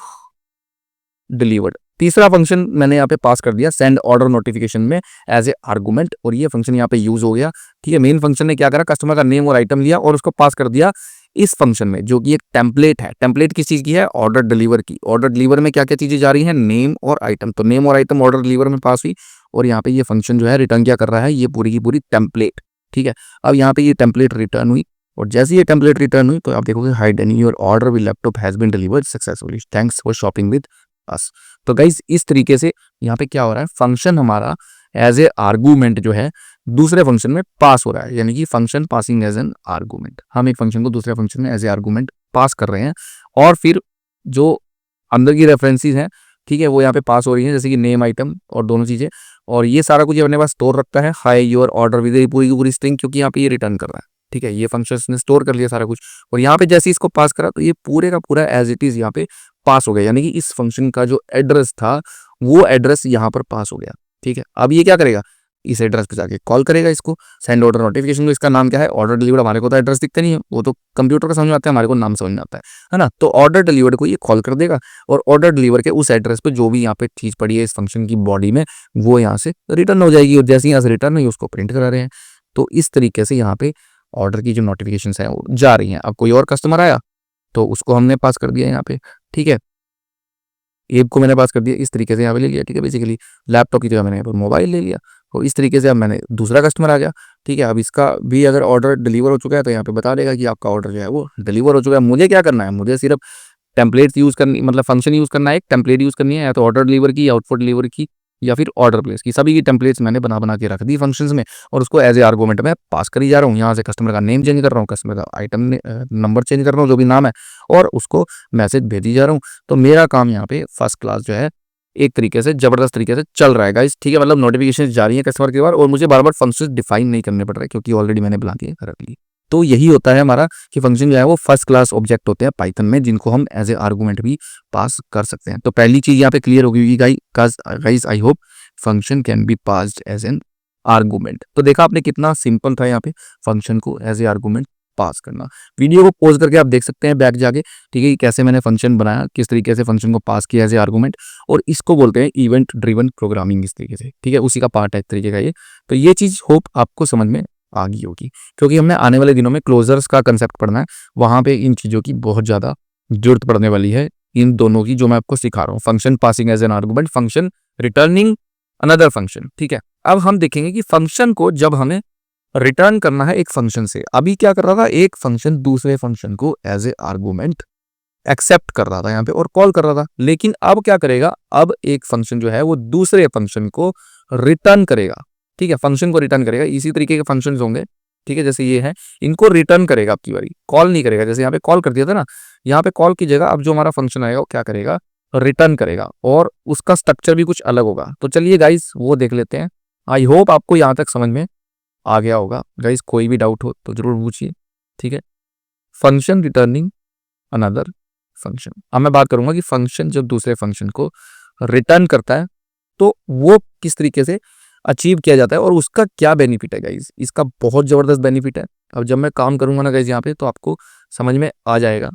डिलीवर्ड। तीसरा फंक्शन मैंने यहाँ पे पास कर दिया सेंड ऑर्डर नोटिफिकेशन में एज ए आर्गूमेंट, और ये फंक्शन यहाँ पे यूज हो गया, ठीक है। मेन फंक्शन ने क्या करा, कस्टमर का नेम और आइटम लिया और उसको पास कर दिया इस फंक्शन में, जो कि एक टेम्पलेट है। टेम्पलेट किस चीज की है, ऑर्डर डिलीवर की। ऑर्डर डिलीवर में क्या क्या चीजें जा रही हैं, नेम और आइटम। तो नेम और आइटम ऑर्डर डिलीवर में पास हुई, और यहाँ पे ये फंक्शन जो है रिटर्न क्या कर रहा है, ये पूरी की पूरी टेम्पलेट, ठीक है। अब यहाँ पे ये टेम्पलेट रिटर्न हुई, और जैसे ये टेम्पलेट रिटर्न हुई तो आप देखोगे, hi Danny, your order with laptop has been delivered successfully, thanks for shopping with us. तो गाइस इस तरीके से यहाँ पे क्या हो रहा है, फंक्शन हमारा एज ए आर्गूमेंट जो है दूसरे फंक्शन में पास हो रहा है, यानी कि function passing as an argument. हम एक फंक्शन को दूसरे फंक्शन में एज ए आर्गूमेंट पास कर रहे हैं, और फिर जो अंदर की रेफरेंसेस हैं, ठीक है, वो यहाँ पे पास हो रही है, जैसे कि नेम आइटम और दोनों चीजें। और ये सारा कुछ अपने पास स्टोर रखता है, हाय योर ऑर्डर विद पूरी की पूरी स्ट्रिंग, क्योंकि यहाँ पे ये रिटर्न कर रहा है, ठीक है। ये फंक्शन ने स्टोर कर लिया सारा कुछ, और यहाँ पे जैसे इसको पास करा तो ये पूरे का पूरा एज इट इज यहाँ पे पास हो गया, यानी कि इस फंक्शन का जो एड्रेस था वो एड्रेस यहाँ पर पास हो गया, ठीक है। अब ये क्या करेगा, इस एड्रेस पे जाके कॉल करेगा इसको, सेंड ऑर्डर नोटिफिकेशन को, इसका नाम क्या है, ऑर्डर डिलीवर्ड। हमारे को तो एड्रेस दिखते नहीं है, वो तो कंप्यूटर का समझ में आता है, हमारे को नाम समझ में आता है ना। तो ऑर्डर डिलीवर्ड को ये कॉल कर देगा, और ऑर्डर डिलीवर के उस एड्रेस पे जो भी यहाँ पे चीज पड़ी है इस फंक्शन की बॉडी में, वो यहाँ से रिटर्न हो जाएगी, और जैसे यहाँ से रिटर्न हुई उसको प्रिंट करा रहे हैं। तो इस तरीके से यहाँ पे ऑर्डर की जो नोटिफिकेशन है वो जा रही हैं। अब कोई और कस्टमर आया तो उसको हमने पास कर दिया यहाँ पे, ठीक है। एब को मैंने पास कर दिया, इस तरीके से यहाँ पे ले लिया, ठीक है। बेसिकली लैपटॉप की जगह मैंने यहाँ पर मोबाइल ले लिया, तो इस तरीके से अब मैंने दूसरा कस्टमर आ गया, ठीक है। अब इसका भी अगर ऑर्डर डिलीवर हो चुका है तो यहाँ पे बता देगा कि आपका ऑर्डर जो है वो डिलीवर हो चुका है। मुझे क्या करना है, मुझे सिर्फ टेम्पलेट्स यूज करनी, मतलब फंक्शन यूज करना है, एक टेम्पलेट यूज करनी है, या तो ऑर्डर डिलीवर की, आउटपुट डिलीवर की, या फिर ऑर्डर प्लेस की। सभी की टेम्पलेट्स मैंने बना के रख दी फंक्शंस में, और उसको एज ए आर्गूमेंट में पास करी जा रहा हूँ। यहाँ से कस्टमर का नेम चेंज कर रहा हूँ, कस्टमर का आइटम नंबर चेंज कर रहा हूँ, जो भी नाम है, और उसको मैसेज भेजी जा रहा हूँ। तो मेरा काम यहाँ पे फर्स्ट क्लास जो है एक तरीके से जबरदस्त तरीके से चल रहा है गाइस, ठीक है। मतलब नोटिफिकेशन जा रही है कस्टमर के बार, और मुझे बार बार फंक्शन डिफाइन नहीं करने पड़ रहे, क्योंकि ऑलरेडी मैंने बना के रख ली। तो यही होता है हमारा कि फंक्शन जो है वो फर्स्ट क्लास ऑब्जेक्ट होते हैं पाइथन में, जिनको हम एज ए आर्गूमेंट भी पास कर सकते हैं। तो पहली चीज यहाँ पे क्लियर होगी guys, I hope function can be passed as an argument. तो देखा आपने कितना सिंपल था यहाँ पे फंक्शन को एज ए आर्गूमेंट पास करना। वीडियो को पॉज करके आप देख सकते हैं बैक जाके, ठीक है, कैसे मैंने फंक्शन बनाया, किस तरीके से फंक्शन को पास किया एज ए आर्गूमेंट, और इसको बोलते हैं इवेंट ड्रिवन प्रोग्रामिंग इस तरीके से, ठीक है। उसी का पार्ट है एक तरीके का ये। तो ये चीज होप आपको समझ में आ गई होगी, क्योंकि हमने आने वाले दिनों में क्लोजर्स का कंसेप्ट पढ़ना है, वहां पे इन चीजों की बहुत ज्यादा जरूरत पड़ने वाली है, इन दोनों की जो मैं आपको सिखा रहा हूँ, function passing as an argument, function returning another function, ठीक है। अब हम देखेंगे कि फंक्शन को जब हमें रिटर्न करना है एक फंक्शन से, अभी क्या कर रहा था, एक फंक्शन दूसरे फंक्शन को एज ए आर्गूमेंट एक्सेप्ट कर रहा था यहाँ पे और कॉल कर रहा था, लेकिन अब क्या करेगा, अब एक फंक्शन जो है वो दूसरे फंक्शन को रिटर्न करेगा, ठीक है। फंक्शन को रिटर्न करेगा, इसी तरीके के फंक्शंस होंगे, ठीक है, जैसे ये है, इनको रिटर्न करेगा आपकी बारी, कॉल नहीं करेगा। जैसे यहाँ पे कॉल कर दिया था ना, यहाँ पे कॉल की जगह अब जो हमारा फंक्शन आएगा वो क्या करेगा, रिटर्न करेगा, और उसका स्ट्रक्चर भी कुछ अलग होगा। तो चलिए गाइस वो देख लेते हैं। आई होप आपको यहाँ तक समझ में आ गया होगा गाइस, कोई भी डाउट हो तो जरूर पूछिए, ठीक है। Function returning another function. अब मैं बात करूंगा कि फंक्शन जब दूसरे फंक्शन को रिटर्न करता है तो वो किस तरीके से अचीव किया जाता है और उसका क्या बेनिफिट है गाइस। इसका बहुत जबरदस्त बेनिफिट है। अब जब मैं काम करूंगा ना गाइस यहाँ पे, तो आपको समझ में आ जाएगा,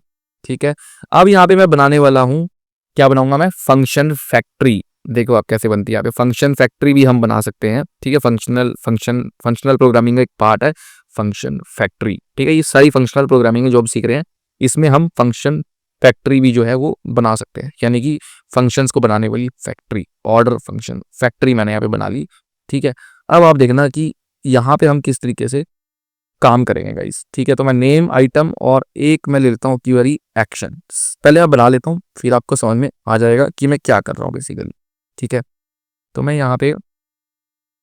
ठीक है। अब यहाँ पे मैं बनाने वाला हूँ, क्या बनाऊंगा मैं, फंक्शन फैक्ट्री। देखो आप कैसे बनती है, यहाँ पे फंक्शन फैक्ट्री भी हम बना सकते हैं, ठीक है। फंक्शनल प्रोग्रामिंग का एक पार्ट है फंक्शन फैक्ट्री। ठीक है, ये सारी फंक्शनल प्रोग्रामिंग में जो आप सीख रहे हैं इसमें हम फंक्शन फैक्ट्री भी जो है वो बना सकते हैं, यानी कि फंक्शंस को बनाने वाली फैक्ट्री, ऑर्डर फंक्शन फैक्ट्री मैंने यहाँ पे बना ली। ठीक है, अब आप देखना कि यहाँ पे हम किस तरीके से काम करेंगे गाइस। ठीक है, तो मैं नेम आइटम और एक मैं ले लेता हूँ क्वेरी एक्शन, पहले मैं बना लेता हूँ फिर आपको समझ में आ जाएगा कि मैं क्या कर रहा हूँ बेसिकली। ठीक है, तो मैं यहाँ पे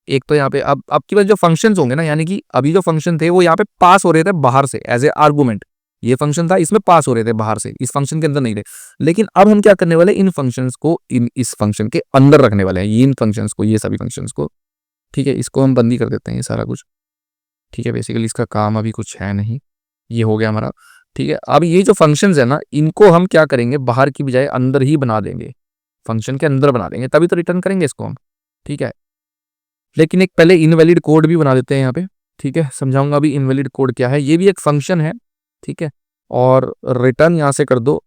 एक तो यहाँ पे अब आपके पास जो फंक्शंस होंगे ना, यानी कि अभी जो फंक्शन थे वो यहाँ पे पास हो रहे थे बाहर से एज ए आर्गूमेंट। ये फंक्शन था, इसमें पास हो रहे थे बाहर से, इस फंक्शन के अंदर नहीं थे। लेकिन अब हम क्या करने वाले, इन फंक्शंस को इस फंक्शन के अंदर रखने वाले हैं, इन फंक्शंस को, ये सभी फंक्शंस को। ठीक है, इसको हम बंद ही कर देते हैं ये सारा कुछ। ठीक है, बेसिकली इसका काम अभी कुछ है नहीं, ये हो गया हमारा। ठीक है, अब ये जो फंक्शंस है ना, इनको हम क्या करेंगे, बाहर की बजाय अंदर ही बना देंगे, फंक्शन के अंदर बना देंगे, तभी तो रिटर्न करेंगे इसको हम। ठीक है, लेकिन एक पहले इनवैलिड कोड भी बना देते हैं यहाँ पे। ठीक है, समझाऊंगा अभी इनवैलिड कोड क्या है, ये भी एक फंक्शन है। ठीक है, और रिटर्न यहाँ से कर दो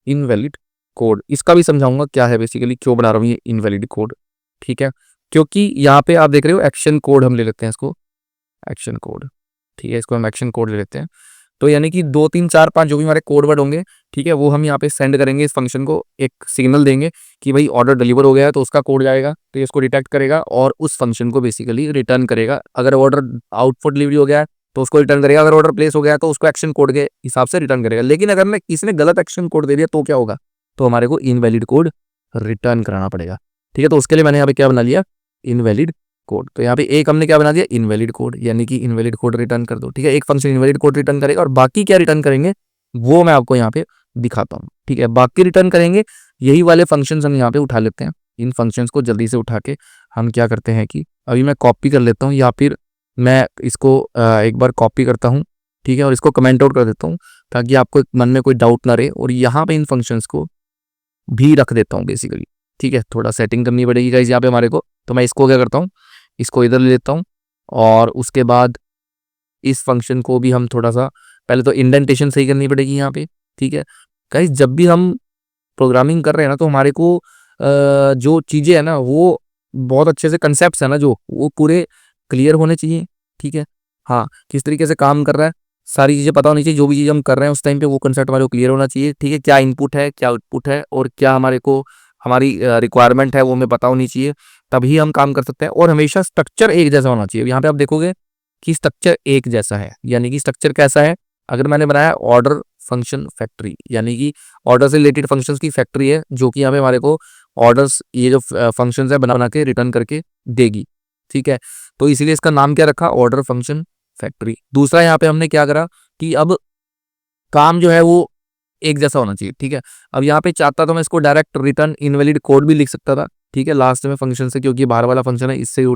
इनवैलिड कोड, इसका भी समझाऊंगा क्या है बेसिकली, क्यों बना रहा हूँ ये इनवैलिड कोड। ठीक है, क्योंकि यहाँ पे आप देख रहे हो एक्शन कोड हम ले लेते हैं इसको, एक्शन कोड। ठीक है, इसको हम एक्शन कोड ले लेते हैं। तो यानी कि 2 3 4 5 जो भी हमारे कोड वर्ड होंगे, ठीक है, वो हम यहाँ पे सेंड करेंगे इस फंक्शन को, एक सिग्नल देंगे कि भाई ऑर्डर डिलीवर हो गया है, तो उसका कोड जाएगा, तो ये इसको डिटेक्ट करेगा और उस फंक्शन को बेसिकली रिटर्न करेगा। अगर ऑर्डर आउटपुट डिलीवरी हो गया है तो उसको रिटर्न करेगा, अगर ऑर्डर प्लेस हो गया है तो उसको एक्शन कोड के हिसाब से रिटर्न करेगा। लेकिन अगर मैं किसी ने गलत एक्शन कोड दे दिया तो क्या होगा, तो हमारे को इनवैलिड कोड रिटर्न कराना पड़ेगा। ठीक है, तो उसके लिए मैंने यहाँ पे क्या बना लिया, इनवैलिड कोड। तो यहाँ पे एक हमने क्या बना दिया, इनवैलिड कोड, यानी कि इनवैलिड कोड रिटर्न कर दो। ठीक है, एक फंक्शन इनवैलिड कोड रिटर्न करेगा और बाकी क्या रिटर्न करेंगे वो मैं आपको यहाँ पे दिखाता हूँ। ठीक है, बाकी रिटर्न करेंगे यही वाले फंक्शंस हम यहाँ पे उठा लेते हैं। इन फंक्शंस को जल्दी से उठा के हम क्या करते हैं कि अभी मैं कॉपी कर लेता हूँ, या फिर मैं इसको एक बार कॉपी करता हूँ। ठीक है, और इसको कमेंट आउट कर देता हूँ ताकि आपको मन में कोई डाउट ना रहे, और यहाँ पे इन फंक्शंस को भी रख देता हूँ बेसिकली। ठीक है, थोड़ा सेटिंग करनी पड़ेगी गाइस यहाँ पे हमारे को, तो मैं इसको क्या करता हूँ, इसको इधर ले लेता हूँ और उसके बाद इस फंक्शन को भी हम थोड़ा सा पहले तो इंडेंटेशन सही करनी पड़ेगी यहाँ पे। ठीक है गाइस, जब भी हम प्रोग्रामिंग कर रहे हैं ना, तो हमारे को जो चीज़ें है ना वो बहुत अच्छे से, कंसेप्ट है ना जो, वो पूरे क्लियर होने चाहिए। ठीक है, हाँ, किस तरीके से काम कर रहा है सारी चीज़ें पता होनी चाहिए, जो भी चीज़ हम कर रहे हैं उस टाइम पे वो कंसेप्ट हमारे को क्लियर होना चाहिए। ठीक है, क्या इनपुट है, क्या आउटपुट है, और क्या हमारे को हमारी रिक्वायरमेंट है वो हमें पता होनी चाहिए, तभी हम काम कर सकते हैं। और हमेशा स्ट्रक्चर एक जैसा होना चाहिए। यहाँ पे आप देखोगे कि स्ट्रक्चर एक जैसा है, यानी कि स्ट्रक्चर कैसा है, अगर मैंने बनाया ऑर्डर फंक्शन फैक्ट्री, यानी कि ऑर्डर से रिलेटेड फंक्शंस की फैक्ट्री है, जो कि यहाँ पे हमारे को ऑर्डर्स, ये जो फंक्शंस है बना बना के रिटर्न करके देगी। ठीक है, तो इसीलिए इसका नाम क्या रखा, ऑर्डर फंक्शन फैक्ट्री। दूसरा यहाँ पे हमने क्या करा कि अब काम जो है वो एक जैसा होना चाहिए। ठीक है, अब यहाँ पे चाहता तो मैं इसको डायरेक्ट रिटर्न इनवैलिड कोड भी लिख सकता था। ठीक है, लास्ट में फंक्शन से, क्योंकि बाहर वाला फंक्शन है, इससे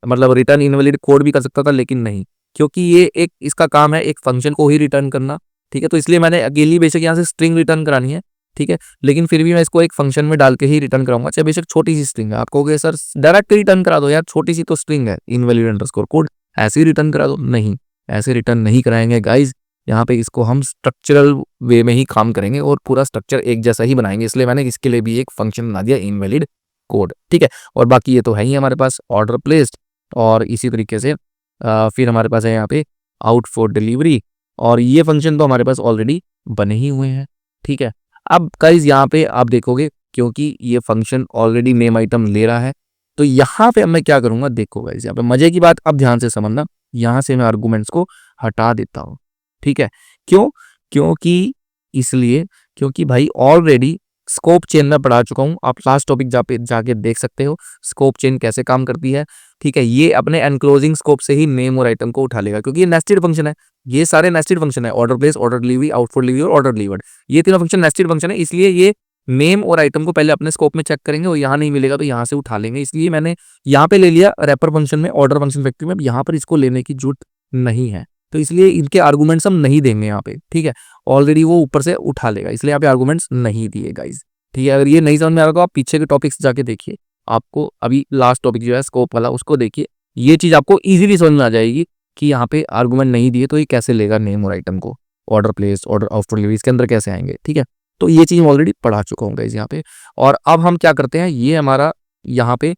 मतलब रिटर्न इनवैलिड कोड भी कर सकता था, लेकिन नहीं, क्योंकि ये एक इसका काम है एक फंक्शन को ही रिटर्न करना। ठीक है, तो इसलिए मैंने अकेली बेशक यहाँ से स्ट्रिंग रिटर्न करानी है। ठीक है, लेकिन फिर भी मैं इसको एक फंक्शन में डाल के ही रिटर्न कराऊंगा, चाहे बेशक छोटी सी स्ट्रिंग है। आप कहोगे सर डायरेक्ट रिटर्न करा दो यार, छोटी सी तो स्ट्रिंग है इनवैलिड अंडरस्कोर कोड, ऐसे ही रिटर्न करा दो। नहीं, ऐसे रिटर्न नहीं कराएंगे गाइज, यहाँ पे इसको हम स्ट्रक्चरल वे में ही काम करेंगे और पूरा स्ट्रक्चर एक जैसा ही बनाएंगे। इसलिए मैंने इसके लिए भी एक फंक्शन बना दिया इनवैलिड कोड। ठीक है, और बाकी ये तो है ही हमारे पास ऑर्डर प्लेस्ड, और इसी तरीके से फिर हमारे पास है यहाँ पे आउट फॉर डिलीवरी, और ये फंक्शन तो हमारे पास ऑलरेडी बने ही हुए हैं। ठीक है, अब गाइस यहाँ पे आप देखोगे क्योंकि ये फंक्शन ऑलरेडी नेम आइटम ले रहा है, तो यहाँ पे मैं क्या करूंगा, देखो गाइस यहाँ पे मजे की बात अब ध्यान से समझना, यहाँ से मैं आर्गूमेंट्स को हटा देता हूँ। ठीक है, क्यों, क्योंकि इसलिए क्योंकि भाई ऑलरेडी स्कोप चेन में पढ़ा चुका हूँ, आप लास्ट टॉपिक जाके देख सकते हो स्कोप चेन कैसे काम करती है। ठीक है, ये अपने एनक्लोजिंग स्कोप से ही नेम और आइटम को उठा लेगा, क्योंकि ये नेस्टेड फंक्शन है, ये सारे नेस्टेड फंक्शन है, order place, order delivery, output delivery और ऑर्डर डिलीवर्ड, ये तीनों फंक्शन नेस्टेड फंक्शन है। इसलिए ये नेम और आइटम को पहले अपने स्कोप में चेक करेंगे और यहाँ नहीं मिलेगा तो यहाँ से उठा लेंगे। इसलिए मैंने यहाँ पे ले लिया रैपर फंक्शन में, ऑर्डर फंक्शन फैक्ट्री में, यहाँ पर इसको लेने की जरूरत नहीं है, तो इसलिए इनके आर्गूमेंट्स हम नहीं देंगे यहाँ पे। ठीक है, ऑलरेडी वो ऊपर से उठा लेगा, इसलिए यहाँ पे आर्गूमेंट्स नहीं दिए गाइज। ठीक है, अगर ये नहीं समझ में आ रहा तो आप पीछे के टॉपिक्स जाके देखिए, आपको अभी लास्ट टॉपिक जो है स्कोप वाला उसको देखिए, ये चीज आपको इजीली समझ में आ जाएगी कि यहाँ पे आर्गूमेंट नहीं दिए तो ये कैसे लेगा नेम और आइटम को, order place, order output delivery, इसके अंदर कैसे आएंगे। ठीक है, तो ये चीज मैं ऑलरेडी पढ़ा चुका हूँ गाइज यहाँ पे। और अब हम क्या करते हैं, ये हमारा यहाँ पे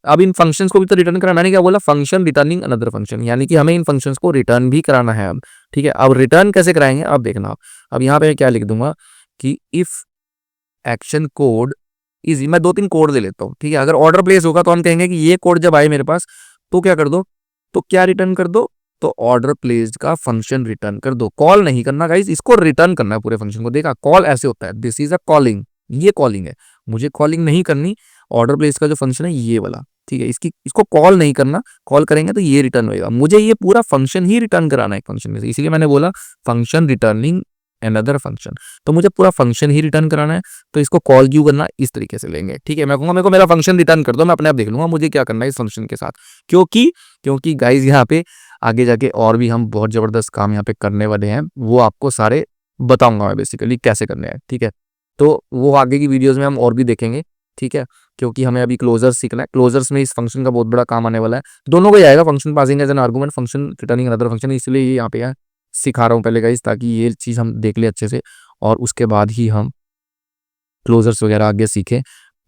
अब इन फंक्शंस को भी तो रिटर्न करना, मैंने क्या बोला, फंक्शन रिटर्निंग अनदर फंक्शन, यानी कि हमें इन फंक्शंस को रिटर्न भी कराना है अब। ठीक है, अब रिटर्न कैसे कराएंगे अब देखना। अब यहाँ पे क्या लिख दूंगा कि इफ एक्शन कोड इज, मैं 2-3 कोड दे लेता हूँ। ठीक है, अगर ऑर्डर प्लेस होगा तो हम कहेंगे कि ये कोड जब आए मेरे पास तो क्या कर दो, तो क्या रिटर्न कर दो, तो ऑर्डर प्लेस्ड का फंक्शन रिटर्न कर दो। कॉल नहीं करना गाइस, इसको रिटर्न करना है पूरे फंक्शन को। देखा, कॉल ऐसे होता है, दिस इज अ कॉलिंग, ये कॉलिंग है, मुझे कॉलिंग नहीं करनी। ऑर्डर प्लेस का जो फंक्शन है ये वाला, ठीक है, इसको कॉल नहीं करना, कॉल करेंगे तो ये रिटर्न होएगा। मुझे ये पूरा फंक्शन ही रिटर्न कराना है एक फंक्शन में से, इसीलिए मैंने बोला फंक्शन रिटर्निंग अनदर फंक्शन। तो मुझे पूरा फंक्शन ही रिटर्न कराना है, तो इसको कॉल क्यों करना, इस तरीके से लेंगे। ठीक है, मैं कहूंगा मेरे को मेरा फंक्शन रिटर्न कर दो, मैं अपने आप देख लूंगा मुझे क्या करना है इस फंक्शन के साथ। क्योंकि गाइज यहाँ पे आगे जाके और भी हम बहुत जबरदस्त काम यहाँ पे करने वाले हैं, वो आपको सारे बताऊंगा मैं बेसिकली कैसे करने हैं। ठीक है, तो वो आगे की वीडियोस में हम और भी देखेंगे। ठीक है, क्योंकि हमें अभी क्लोजर्स सीखना है, क्लोजर्स में इस फंक्शन का बहुत बड़ा काम आने वाला है। दोनों को ही आएगा, function passing as an argument, function returning another function, इसलिए ये यहाँ पे है सिखा रहा हूँ पहले गाइस, ताकि ये चीज़ हम देख ले अच्छे से और उसके बाद ही हम क्लोजर्स वगैरह आगे सीखें।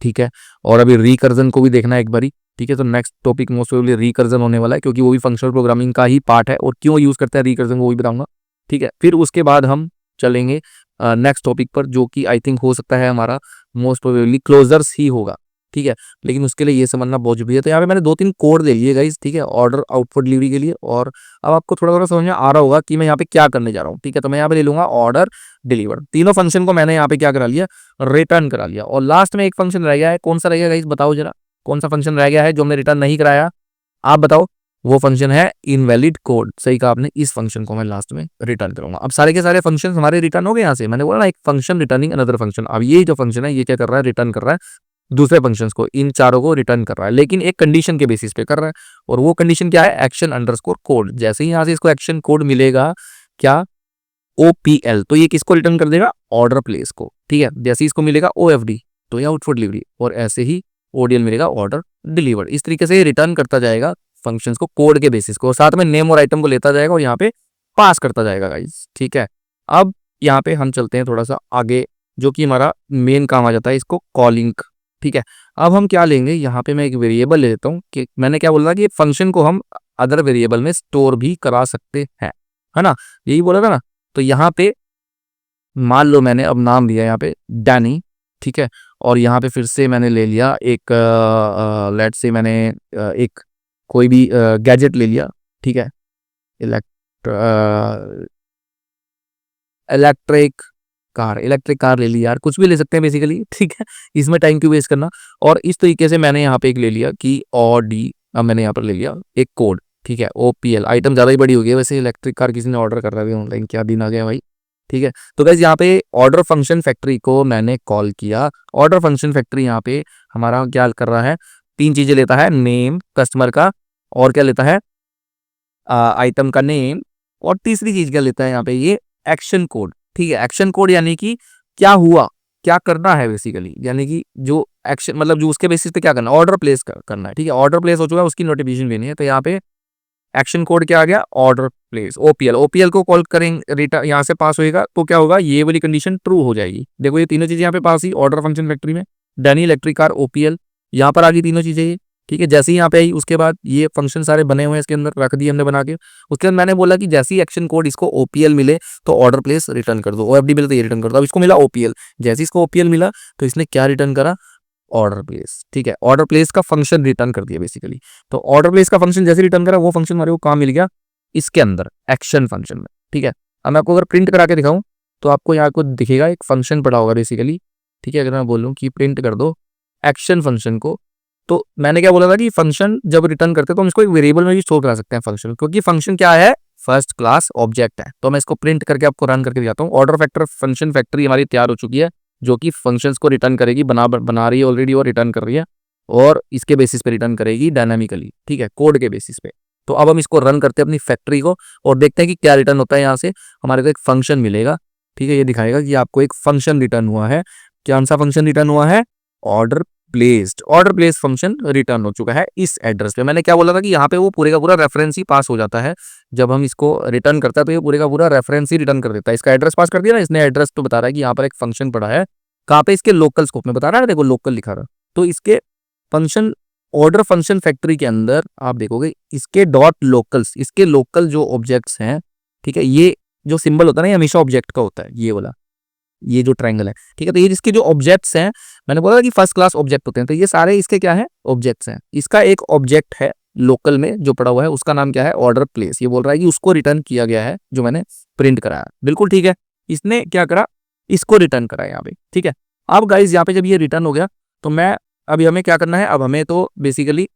ठीक है, और अभी रिकर्जन को भी देखना है एक बारी। ठीक है, तो next topic most probably recursion होने वाला है, क्योंकि वो भी फंक्शनल प्रोग्रामिंग का ही पार्ट है और क्यों यूज करते हैं रिकर्जन वो भी बताऊंगा। ठीक है, फिर उसके बाद हम चलेंगे नेक्स्ट टॉपिक पर, जो कि आई थिंक हो सकता है हमारा मोस्ट प्रोबेबली क्लोजर्स ही होगा। ठीक है, लेकिन उसके लिए ये समझना बहुत जरूरी है। तो यहाँ पे मैंने 2-3 कोड दे लिए गाइस, ठीक है, ऑर्डर आउटपुट डिलीवरी के लिए। और अब आपको थोड़ा थोड़ा समझ में आ रहा होगा कि मैं यहाँ पे क्या करने जा रहा हूँ। ठीक है, तो मैं यहाँ पे ले लूंगा ऑर्डर डिलीवर, तीनों फंक्शन को मैंने यहाँ पे क्या करा लिया, रिटर्न करा लिया। और लास्ट में एक फंक्शन रह गया है, कौन सा रह गया गाइस बताओ जरा, कौन सा फंक्शन रह गया है जो हमने रिटर्न नहीं कराया, आप बताओ। वो फंक्शन है इनवैलिड कोड, सही कहा आपने, इस फंक्शन को मैं लास्ट में रिटर्न करूंगा। अब सारे के सारे फंक्शन हमारे रिटर्न हो गए यहाँ से, मैंने बोला ना एक फंक्शन रिटर्निंग अनदर फंक्शन। अब ये जो फंक्शन है ये क्या कर रहा है, रिटर्न कर रहा है दूसरे फंक्शंस को, इन चारों को रिटर्न कर रहा है, लेकिन एक कंडीशन के बेसिस पे कर रहा है। और वो कंडीशन क्या है, एक्शन अंडरस्कोर कोड। जैसे ही यहाँ से इसको एक्शन कोड मिलेगा क्या, OPL, तो ये किसको रिटर्न कर देगा, ऑर्डर प्लेस को। ठीक है, जैसे ही इसको मिलेगा OFD, तो ये आउटपुट डिलीवरी, और ऐसे ही ODL मिलेगा, ऑर्डर डिलीवर। इस तरीके से रिटर्न करता जाएगा फंक्शंस को कोड के बेसिस को, और साथ में नेम और आइटम को लेता जाएगा और यहाँ पे पास करता जाएगा गाइस। ठीक है, अब यहाँ पे हम चलते हैं थोड़ा सा आगे, जो कि हमारा मेन काम आ जाता है, इसको कॉलिंग। ठीक है, अब हम क्या लेंगे, यहाँ पे मैं एक वेरिएबल ले लेता हूँ, कि मैंने क्या बोला कि फंक्शन को हम अदर वेरिएबल में स्टोर भी करा सकते हैं, है ना, यही बोला था ना। तो यहाँ पे मान लो मैंने अब नाम दिया यहाँ पे डैनी। ठीक है, और यहाँ पे फिर से मैंने ले लिया एक लेट से मैंने एक कोई भी गैजेट ले लिया। ठीक है, इलेक्ट्रिक कार ले ली यार, कुछ भी ले सकते हैं बेसिकली। ठीक है, इसमें टाइम क्यों वेस्ट करना। और इस तरीके से मैंने यहाँ पे एक ले लिया कि OD, अब मैंने यहाँ पर ले लिया एक कोड। ठीक है, OPL, आइटम ज़्यादा ही बड़ी हो गई है वैसे, इलेक्ट्रिक कार किसी ने ऑर्डर कर रहा है ऑनलाइन, क्या दिन आ गया भाई। ठीक है, तो गाइस यहाँ पे ऑर्डर फंक्शन फैक्ट्री को मैंने कॉल किया। ऑर्डर फंक्शन फैक्ट्री यहाँ पे हमारा क्या कर रहा है, 3 चीजें लेता है, नेम कस्टमर का, और क्या लेता है, आइटम का नेम, और तीसरी चीज क्या लेता है यहाँ पे, ये एक्शन कोड। ठीक है, एक्शन कोड यानी कि क्या हुआ, क्या करना है बेसिकली, यानी कि जो एक्शन मतलब जो उसके बेसिस पे क्या करना है, ऑर्डर प्लेस करना है। ठीक है, ऑर्डर प्लेस हो चुका है, उसकी नोटिफिकेशन लेनी है। तो यहाँ पे एक्शन कोड क्या आ गया, ऑर्डर प्लेस, OPL को कॉल करेंगे, रिटर्न यहाँ से पास होएगा तो क्या होगा, ये वाली कंडीशन ट्रू हो जाएगी। देखो ये तीनों चीजें यहाँ पे पास ही ऑर्डर फंक्शन फैक्ट्री में, डैनी, इलेक्ट्रिक कार, OPL, यहाँ पर आ गई तीनों चीजें ये। ठीक है, जैसे ही यहाँ पे आई उसके बाद ये फंक्शन सारे बने हुए हैं इसके अंदर, रख दिए हमने बना के। उसके बाद मैंने बोला कि जैसे ही एक्शन कोड इसको OPL मिले तो ऑर्डर प्लेस रिटर्न कर दो, OFD मिले तो ये रिटर्न कर दो। अब इसको मिला OPL, जैसे इसको OPL मिला तो इसने क्या रिटर्न करा, ऑर्डर प्लेस। ठीक है, ऑर्डर प्लेस का फंक्शन रिटर्न कर दिया बेसिकली। तो ऑर्डर प्लेस का फंक्शन जैसे रिटर्न करा, वो फंक्शन हमारे को कहाँ मिल गया, इसके अंदर एक्शन फंक्शन में। ठीक है, अब मैं आपको अगर प्रिंट करा के दिखाऊं तो आपको यहाँ को दिखेगा एक फंक्शन पड़ा होगा बेसिकली। ठीक है, अगर मैं बोलूँ कि प्रिंट कर दो एक्शन फंक्शन को, तो मैंने क्या बोला था कि फंक्शन जब रिटर्न करते हैं तो हम इसको एक वेरिएबल में भी स्टोर करा सकते हैं फंक्शन, क्योंकि फंक्शन क्या है, फर्स्ट क्लास ऑब्जेक्ट है। तो मैं इसको प्रिंट करके आपको रन करके दिखाता हूँ। ऑर्डर फैक्टर फंक्शन फैक्ट्री हमारी तैयार हो चुकी है, जो कि फंक्शंस को रिटर्न करेगी, बना रही है ऑलरेडी और रिटर्न कर रही है, और इसके बेसिस पे रिटर्न करेगी डायनामिकली। ठीक है, कोड के बेसिस पे। तो अब हम इसको रन करते हैं अपनी फैक्ट्री को और देखते हैं कि क्या रिटर्न होता है। यहाँ से हमारे को एक फंक्शन मिलेगा। ठीक है, ये दिखाएगा कि आपको एक फंक्शन रिटर्न हुआ है। कौन सा फंक्शन रिटर्न हुआ है, ऑर्डर प्लेस फंक्शन रिटर्न हो चुका है इस एड्रेस पे। मैंने क्या बोला था कि यहाँ पे वो पूरे का पूरा रेफरेंस ही पास हो जाता है जब हम इसको रिटर्न करता है, तो ये पूरे का पूरा रेफरेंस ही रिटर्न कर देता है। इसका एड्रेस पास कर दिया ना इसने, एड्रेस तो बता रहा है कि यहाँ पर एक फंक्शन पड़ा है, कहाँ पे, इसके लोकल स्कोप में बता रहा है, देखो लोकल लिखा रहा। तो इसके फंक्शन ऑर्डर फंक्शन फैक्ट्री के अंदर आप देखोगे इसके डॉट लोकल्स, इसके लोकल जो ऑब्जेक्ट्स हैं, ठीक है, ये जो सिंबल होता है ना ये हमेशा ऑब्जेक्ट का होता है, ये वाला, ये जो ट्रायंगल है, ठीक है। तो ये जिसके जो ऑब्जेक्ट्स हैं, मैंने बोला कि फर्स्ट क्लास ऑब्जेक्ट होते हैं, तो ये सारे इसके क्या है, ऑब्जेक्ट्स हैं। इसका एक ऑब्जेक्ट है लोकल में जो पड़ा हुआ है, उसका नाम क्या है, ऑर्डर प्लेस। ये बोल रहा है कि उसको रिटर्न किया गया है जो मैंने प्रिंट कराया, बिल्कुल ठीक है। इसने क्या करा, इसको रिटर्न करा यहाँ पे, ठीक है। अब गाइज यहाँ पे जब ये रिटर्न हो गया तो मैं, अभी हमें क्या करना है, अब हमें तो बेसिकली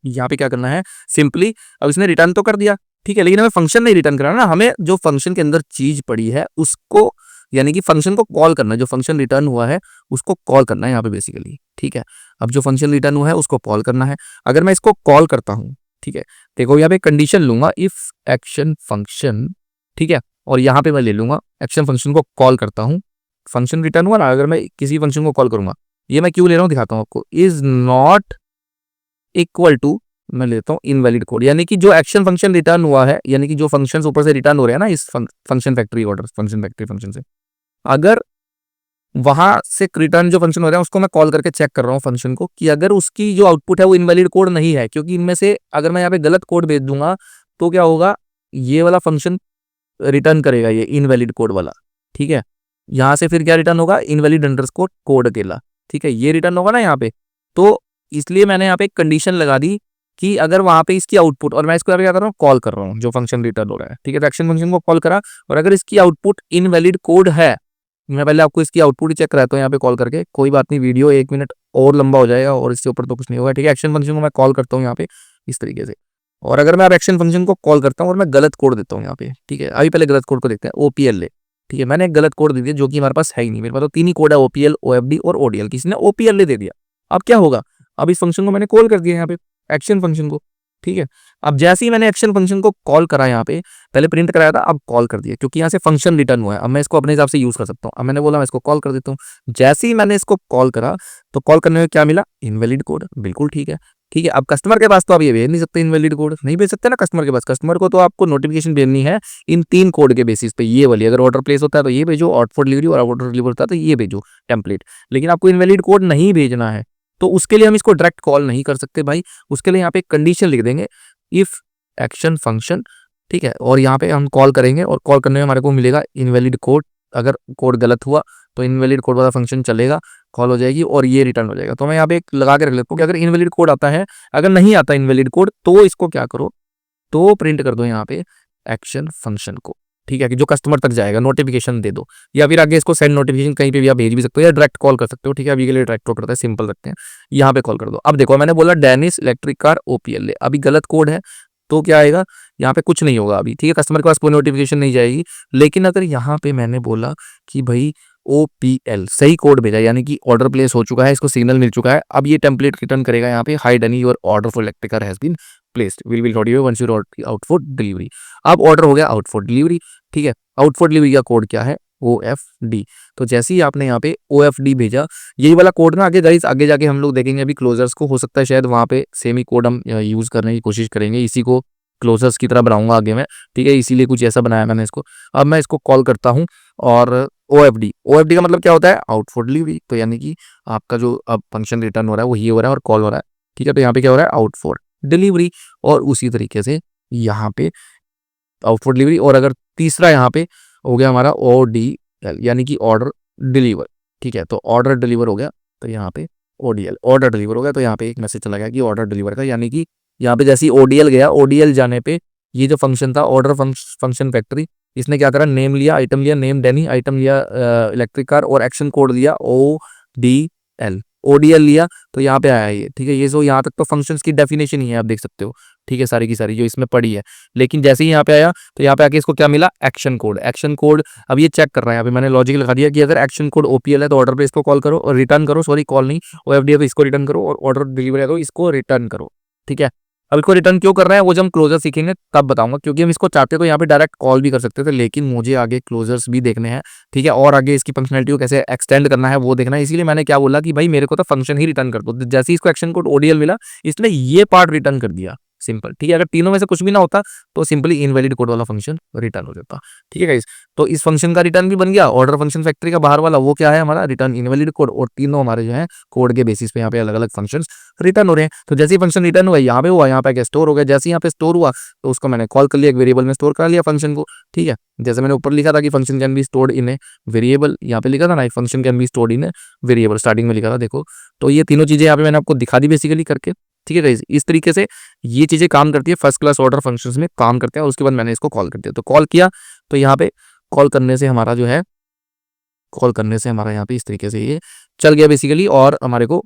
यहाँ पे क्या करना है, सिंपली अब इसने रिटर्न तो कर दिया, ठीक है, लेकिन हमें फंक्शन नहीं रिटर्न कराना ना, हमें जो फंक्शन के अंदर चीज पड़ी है उसको, यानी कि फंक्शन को कॉल करना है, जो फंक्शन रिटर्न हुआ है उसको कॉल करना है यहाँ पे बेसिकली, ठीक है। अब जो फंक्शन रिटर्न हुआ है उसको कॉल करना है। अगर मैं इसको कॉल करता हूँ, ठीक है, देखो यहाँ पे कंडीशन लूंगा, इफ एक्शन फंक्शन, ठीक है, और यहाँ पे मैं ले लूंगा एक्शन फंक्शन को कॉल करता हूँ, फंक्शन रिटर्न हुआ ना, अगर मैं किसी फंक्शन को कॉल करूंगा, ये मैं क्यों ले रहा हूँ दिखाता हूँ आपको, इज नॉट इक्वल टू, मैं लेता हूँ इनवैलिड कोड, यानी कि जो एक्शन फंक्शन रिटर्न हुआ है, यानी कि जो फंक्शंस ऊपर से रिटर्न हो रहे हैं ना इस function factory order function factory function से, अगर वहां से रिटर्न जो फंक्शन हो रहा है उसको मैं कॉल करके चेक कर रहा हूँ फंक्शन को, कि अगर उसकी जो आउटपुट है वो इनवैलिड कोड नहीं है, क्योंकि इनमें से अगर मैं यहाँ पे गलत कोड भेज दूंगा तो क्या होगा, ये वाला फंक्शन रिटर्न करेगा ये इनवैलिड कोड वाला, ठीक है। यहाँ से फिर क्या रिटर्न होगा, इनवैलिड अंडरस्कोर कोड अकेला, ठीक है, ये रिटर्न होगा ना यहाँ पे। तो इसलिए मैंने यहाँ पे एक कंडीशन लगा दी कि अगर वहां पे इसकी आउटपुट, और मैं इसको क्या कर रहा हूँ, कॉल कर रहा हूँ जो फंक्शन रिटर्न हो रहा है, ठीक है, तो एक्शन फंक्शन को कॉल करा, और अगर इसकी आउटपुट इनवैलिड कोड है, मैं पहले आपको इसकी आउटपुट ही चेक कराता हूँ यहाँ पे कॉल करके, कोई बात नहीं, वीडियो 1 मिनट और लंबा हो जाएगा और इससे ऊपर तो कुछ नहीं होगा, ठीक है। एक्शन फंक्शन को मैं कॉल करता हूँ यहाँ पे इस तरीके से, और अगर मैं अब एक्शन फंक्शन को कॉल करता हूँ और मैं गलत कोड देता हूँ यहाँ पे, ठीक है, अभी पहले गलत कोड को देखते हैं, OPL, ठीक है, मैंने एक गलत कोड दे दिया जो कि हमारे पास है ही नहीं, मेरे पास तो 3 ही कोड है, OPL, OFD और ODL, किसी ने OPL दे दिया। अब क्या होगा, अब इस फंक्शन को मैंने कॉल कर दिया यहाँ पे, एक्शन फंक्शन को, ठीक है। अब जैसे ही मैंने एक्शन फंक्शन को कॉल करा, यहाँ पे पहले प्रिंट कराया था, अब कॉल कर दिया, क्योंकि यहाँ से फंक्शन रिटर्न हुआ है, अब मैं इसको अपने हिसाब से यूज कर सकता हूँ। अब मैंने बोला मैं इसको कॉल कर देता हूँ, जैसे ही मैंने इसको कॉल करा तो कॉल करने में क्या मिला, इनवैलिड कोड, बिल्कुल ठीक है, ठीक है। अब कस्टमर के पास तो आप ये भेज नहीं सकते, इनवैलिड कोड नहीं भेज सकते ना कस्टमर के पास, कस्टमर को तो आपको नोटिफिकेशन भेजनी है इन 3 कोड के बेसिस पे, ये वाली, अगर ऑर्डर प्लेस होता है तो ये भेजो, आउट फॉर डिलीवरी, और ऑर्डर डिलीवर होता है तो ये भेजो टेम्पलेट, लेकिन आपको इनवैलिड कोड नहीं भेजना है, तो उसके लिए हम इसको डायरेक्ट कॉल नहीं कर सकते भाई, उसके लिए यहाँ पे एक कंडीशन लिख देंगे, इफ एक्शन फंक्शन, ठीक है, और यहाँ पे हम कॉल करेंगे, और कॉल करने में हमारे को मिलेगा इनवैलिड कोड, अगर कोड गलत हुआ तो इनवैलिड कोड वाला फंक्शन चलेगा, कॉल हो जाएगी और ये रिटर्न हो जाएगा। तो मैं यहाँ पे एक लगा के रख लेता हूँ कि अगर इनवैलिड कोड आता है, अगर नहीं आता इनवैलिड कोड तो इसको क्या करो, तो प्रिंट कर दो यहाँ पे एक्शन फंक्शन को, ठीक है, कि जो कस्टमर तक जाएगा नोटिफिकेशन दे दो, या फिर आगे इसको सेंड नोटिफिकेशन कहीं पे भी आप भेज भी सकते हो, या डायरेक्ट कॉल कर सकते हो, ठीक है। अभी के लिए डायरेक्ट कॉल करता है, सिंपल रखते हैं, यहाँ पे कॉल कर दो। अब देखो मैंने बोला डेनिस इलेक्ट्रिक कार OPL, अभी गलत कोड है तो क्या आएगा, यहाँ पे कुछ नहीं होगा अभी, ठीक है, कस्टमर के पास कोई नोटिफिकेशन नहीं जाएगी। लेकिन अगर यहाँ पे मैंने बोला कि भाई OPL सही कोड भेजा, यानी कि ऑर्डर प्लेस हो चुका है, इसको सिग्नल मिल चुका है, अब ये टेम्पलेट रिटर्न करेगा यहाँ पे, hi Danny your order for electric car has been placed, will be notified once you're out for delivery. अब ऑर्डर हो गया आउट फॉर डिलीवरी, ठीक है। आउट फॉर डिलीवरी का कोड क्या है, OFD। तो जैसे ही आपने यहाँ पे OFD भेजा, यही वाला कोड ना आगे गाइस, आगे जाके हम लोग देखेंगे अभी क्लोजर्स को, हो सकता है शायद वहाँ पे सेम ही कोड हम यूज करने की कोशिश करेंगे, इसी को क्लोजर्स की तरह बनाऊंगा आगे मैं, ठीक है, इसीलिए कुछ ऐसा बनाया मैंने इसको। अब मैं इसको कॉल करता हूँ, और OFD का मतलब क्या होता है, आउट फॉर डिलीवरी, तो यानी कि आपका जो अब फंक्शन रिटर्न हो रहा है वो ये हो रहा है और कॉल हो रहा है, ठीक है। तो यहाँ पे क्या हो रहा है, आउट फॉर डिलीवरी, और उसी तरीके से यहाँ पे आउट फॉर डिलीवरी, और अगर तीसरा यहाँ पे हो गया हमारा ODL, यानी कि ऑर्डर डिलीवर, ठीक है। तो ऑर्डर डिलीवर हो गया, तो यहाँ पे ODL ऑर्डर डिलीवर हो गया, तो यहाँ पे एक मैसेज चला गया कि ऑर्डर डिलीवर का, यानी कि यहाँ पे जैसे ही ODL गया, ODL जाने पे ये जो फंक्शन था ऑर्डर फंक्शन फैक्ट्री, इसने क्या करा, नेम लिया, आइटम लिया, नेम डेनी, आइटम लिया इलेक्ट्रिक कार, और एक्शन कोड लिया ODL लिया, तो यहाँ पे आया ये, ठीक है। ये जो यहाँ तक तो फंक्शंस की डेफिनेशन ही है, आप देख सकते हो, ठीक है, सारी की सारी जो इसमें पड़ी है। लेकिन जैसे ही यहाँ पे आया तो यहाँ पे आके इसको क्या मिला, एक्शन कोड। अब ये चेक कर रहा है, यहाँ पे मैंने लॉजिक लगा दिया कि अगर एक्शन कोड OPL है तो ऑर्डर पे इसको कॉल करो और रिटर्न करो, सॉरी कॉल नहीं, OFD है तो इसको रिटर्न करो, और ऑर्डर डिलीवरी है तो इसको रिटर्न करो, ठीक है। अब इसको रिटर्न क्यों कर रहे हैं वो जब हम क्लोजर सीखेंगे तब बताऊंगा, क्योंकि हम इसको चाहते तो यहाँ पे डायरेक्ट कॉल भी कर सकते थे, लेकिन मुझे आगे क्लोजर्स भी देखने हैं, ठीक है, और आगे इसकी फंक्शनलिटी को कैसे एक्सटेंड करना है वो देखना है। इसीलिए मैंने क्या बोला कि भाई मेरे को तो फंक्शन ही रिटर्न कर दो। जैसे ही इसको एक्शन कोड ODL मिला, इसने ये पार्ट रिटर्न कर दिया, सिंपल, ठीक है। अगर तीनों में से कुछ भी ना होता तो सिंपली इनवैलिड कोड वाला फंक्शन रिटर्न हो जाता, ठीक है गाइस। तो इस फंक्शन का रिटर्न भी बन गया, ऑर्डर फंक्शन फैक्ट्री का बाहर वाला वो क्या है हमारा रिटर्न इनवैलिड कोड, और तीनों हमारे जो है कोड के बेसिस पे यहाँ पे अलग अलग फंक्शंस रिटर्न हो रहे हैं। तो जैसे ही फंक्शन रिटर्न हुआ यहाँ पे हुआ, यहाँ पे स्टोर हो गया, जैसे ही यहाँ पे स्टोर हुआ तो उसको मैंने कॉल कर लिया, एक वेरिएबल में स्टोर कर लिया फंक्शन को, ठीक है। जैसे मैंने ऊपर लिखा था कि function can be stored in a variable, यहाँ पे लिखा था ना function can be stored in a variable, starting में लिखा था देखो। तो ये तीनों चीजें यहाँ पे मैंने आपको दिखा दी बेसिकली करके, ठीक है गाइस। इस तरीके से ये चीजें काम करती है, फर्स्ट क्लास ऑर्डर फंक्शंस में काम करते हैं। और उसके बाद मैंने इसको कॉल कर दिया, तो कॉल किया तो यहाँ पे कॉल करने से हमारा जो है कॉल करने से हमारा यहाँ पे इस तरीके से ये चल गया बेसिकली, और हमारे को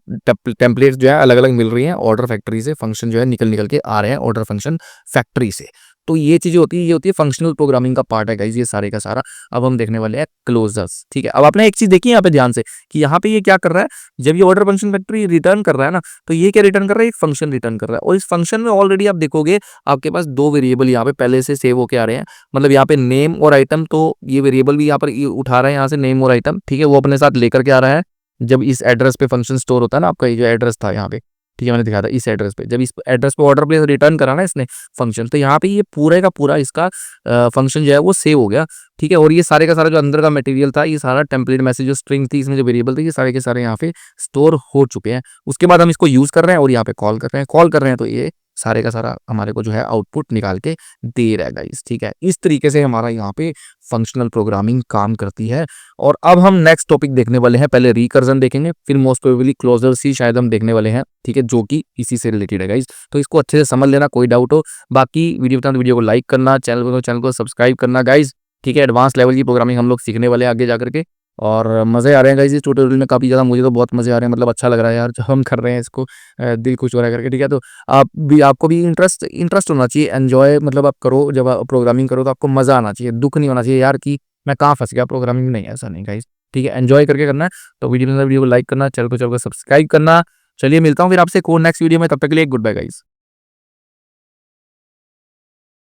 टेम्पलेट जो है अलग अलग मिल रही हैं ऑर्डर फैक्ट्री से, फंक्शन जो है निकल निकल के आ रहे हैं ऑर्डर फंक्शन फैक्ट्री से। तो ये चीजें होती है, ये होती है फंक्शनल प्रोग्रामिंग का पार्ट है गाइस ये सारे का सारा। अब हम देखने वाले हैं क्लोजर्स, ठीक है। अब आपने एक चीज देखी यहाँ पे ध्यान से कि यहाँ पे ये क्या कर रहा है, जब ये ऑर्डर फंक्शन फैक्ट्री रिटर्न कर रहा है ना, तो ये क्या रिटर्न कर रहा है, एक फंक्शन रिटर्न कर रहा है। और इस फंक्शन में ऑलरेडी आप देखोगे आपके पास दो वेरिएबल यहाँ पे पहले से सेव होके आ रहे हैं, मतलब यहाँ पे नेम और आइटम, तो ये वेरिएबल भी यहाँ पर उठा रहा है यहाँ से नेम और आइटम, ठीक है, वो अपने साथ लेकर के आ रहा है। जब इस एड्रेस पे फंक्शन स्टोर होता है ना, आपका ये जो एड्रेस था यहाँ पे, ठीक है, मैंने दिखाया था इस एड्रेस पे, जब इस एड्रेस पे ऑर्डर प्लेस रिटर्न करा ना इसने फंक्शन, तो यहाँ पे ये पूरे का पूरा इसका फंक्शन जो है वो सेव हो गया, ठीक है। और ये सारे का सारा जो अंदर का मटेरियल था, ये सारा टेम्पलेट मैसेज जो स्ट्रिंग थी इसमें जो वेरिएबल थे, ये सारे के सारे यहाँ पे स्टोर हो चुके हैं। उसके बाद हम इसको यूज कर रहे हैं और यहाँ पे कॉल कर रहे हैं, तो ये सारे का सारा हमारे को जो है आउटपुट निकाल के दे रहा है गाइस, ठीक है। इस तरीके से हमारा यहाँ पे फंक्शनल प्रोग्रामिंग काम करती है। और अब हम नेक्स्ट टॉपिक देखने वाले हैं, पहले रिकर्जन देखेंगे, फिर मोस्ट प्रोबेबली क्लोजर्स ही शायद हम देखने वाले हैं, ठीक है, जो कि इसी से रिलेटेड है गाइस। तो इसको अच्छे से समझ लेना, कोई डाउट हो। बाकी वीडियो बताना तो वीडियो को लाइक करना, चैनल को सब्सक्राइब करना गाइस, ठीक है। एडवांस लेवल की प्रोग्रामिंग हम लोग सीखने वाले हैं आगे जाकर के, और मज़े आ रहे हैं गाइस इस ट्यूटोरियल में काफ़ी ज़्यादा, मुझे तो बहुत मज़े आ रहे हैं, मतलब अच्छा लग रहा है यार जब हम कर रहे हैं इसको, दिल खुश हो रहा है करके, ठीक है। तो आपको भी इंटरेस्ट होना चाहिए, एंजॉय मतलब आप करो, जब आप प्रोग्रामिंग करो तो आपको मज़ा आना चाहिए, दुख नहीं होना चाहिए यार कि मैं कहाँ फंस गया प्रोग्रामिंग, नहीं ऐसा नहीं गाइस, ठीक है। एंजॉय करके करना है। तो वीडियो को लाइक करना, चैनल को सब्सक्राइब करना। चलिए मिलता हूँ फिर आपसे नेक्स्ट वीडियो में, तब तक के लिए गुड बाय गाइस।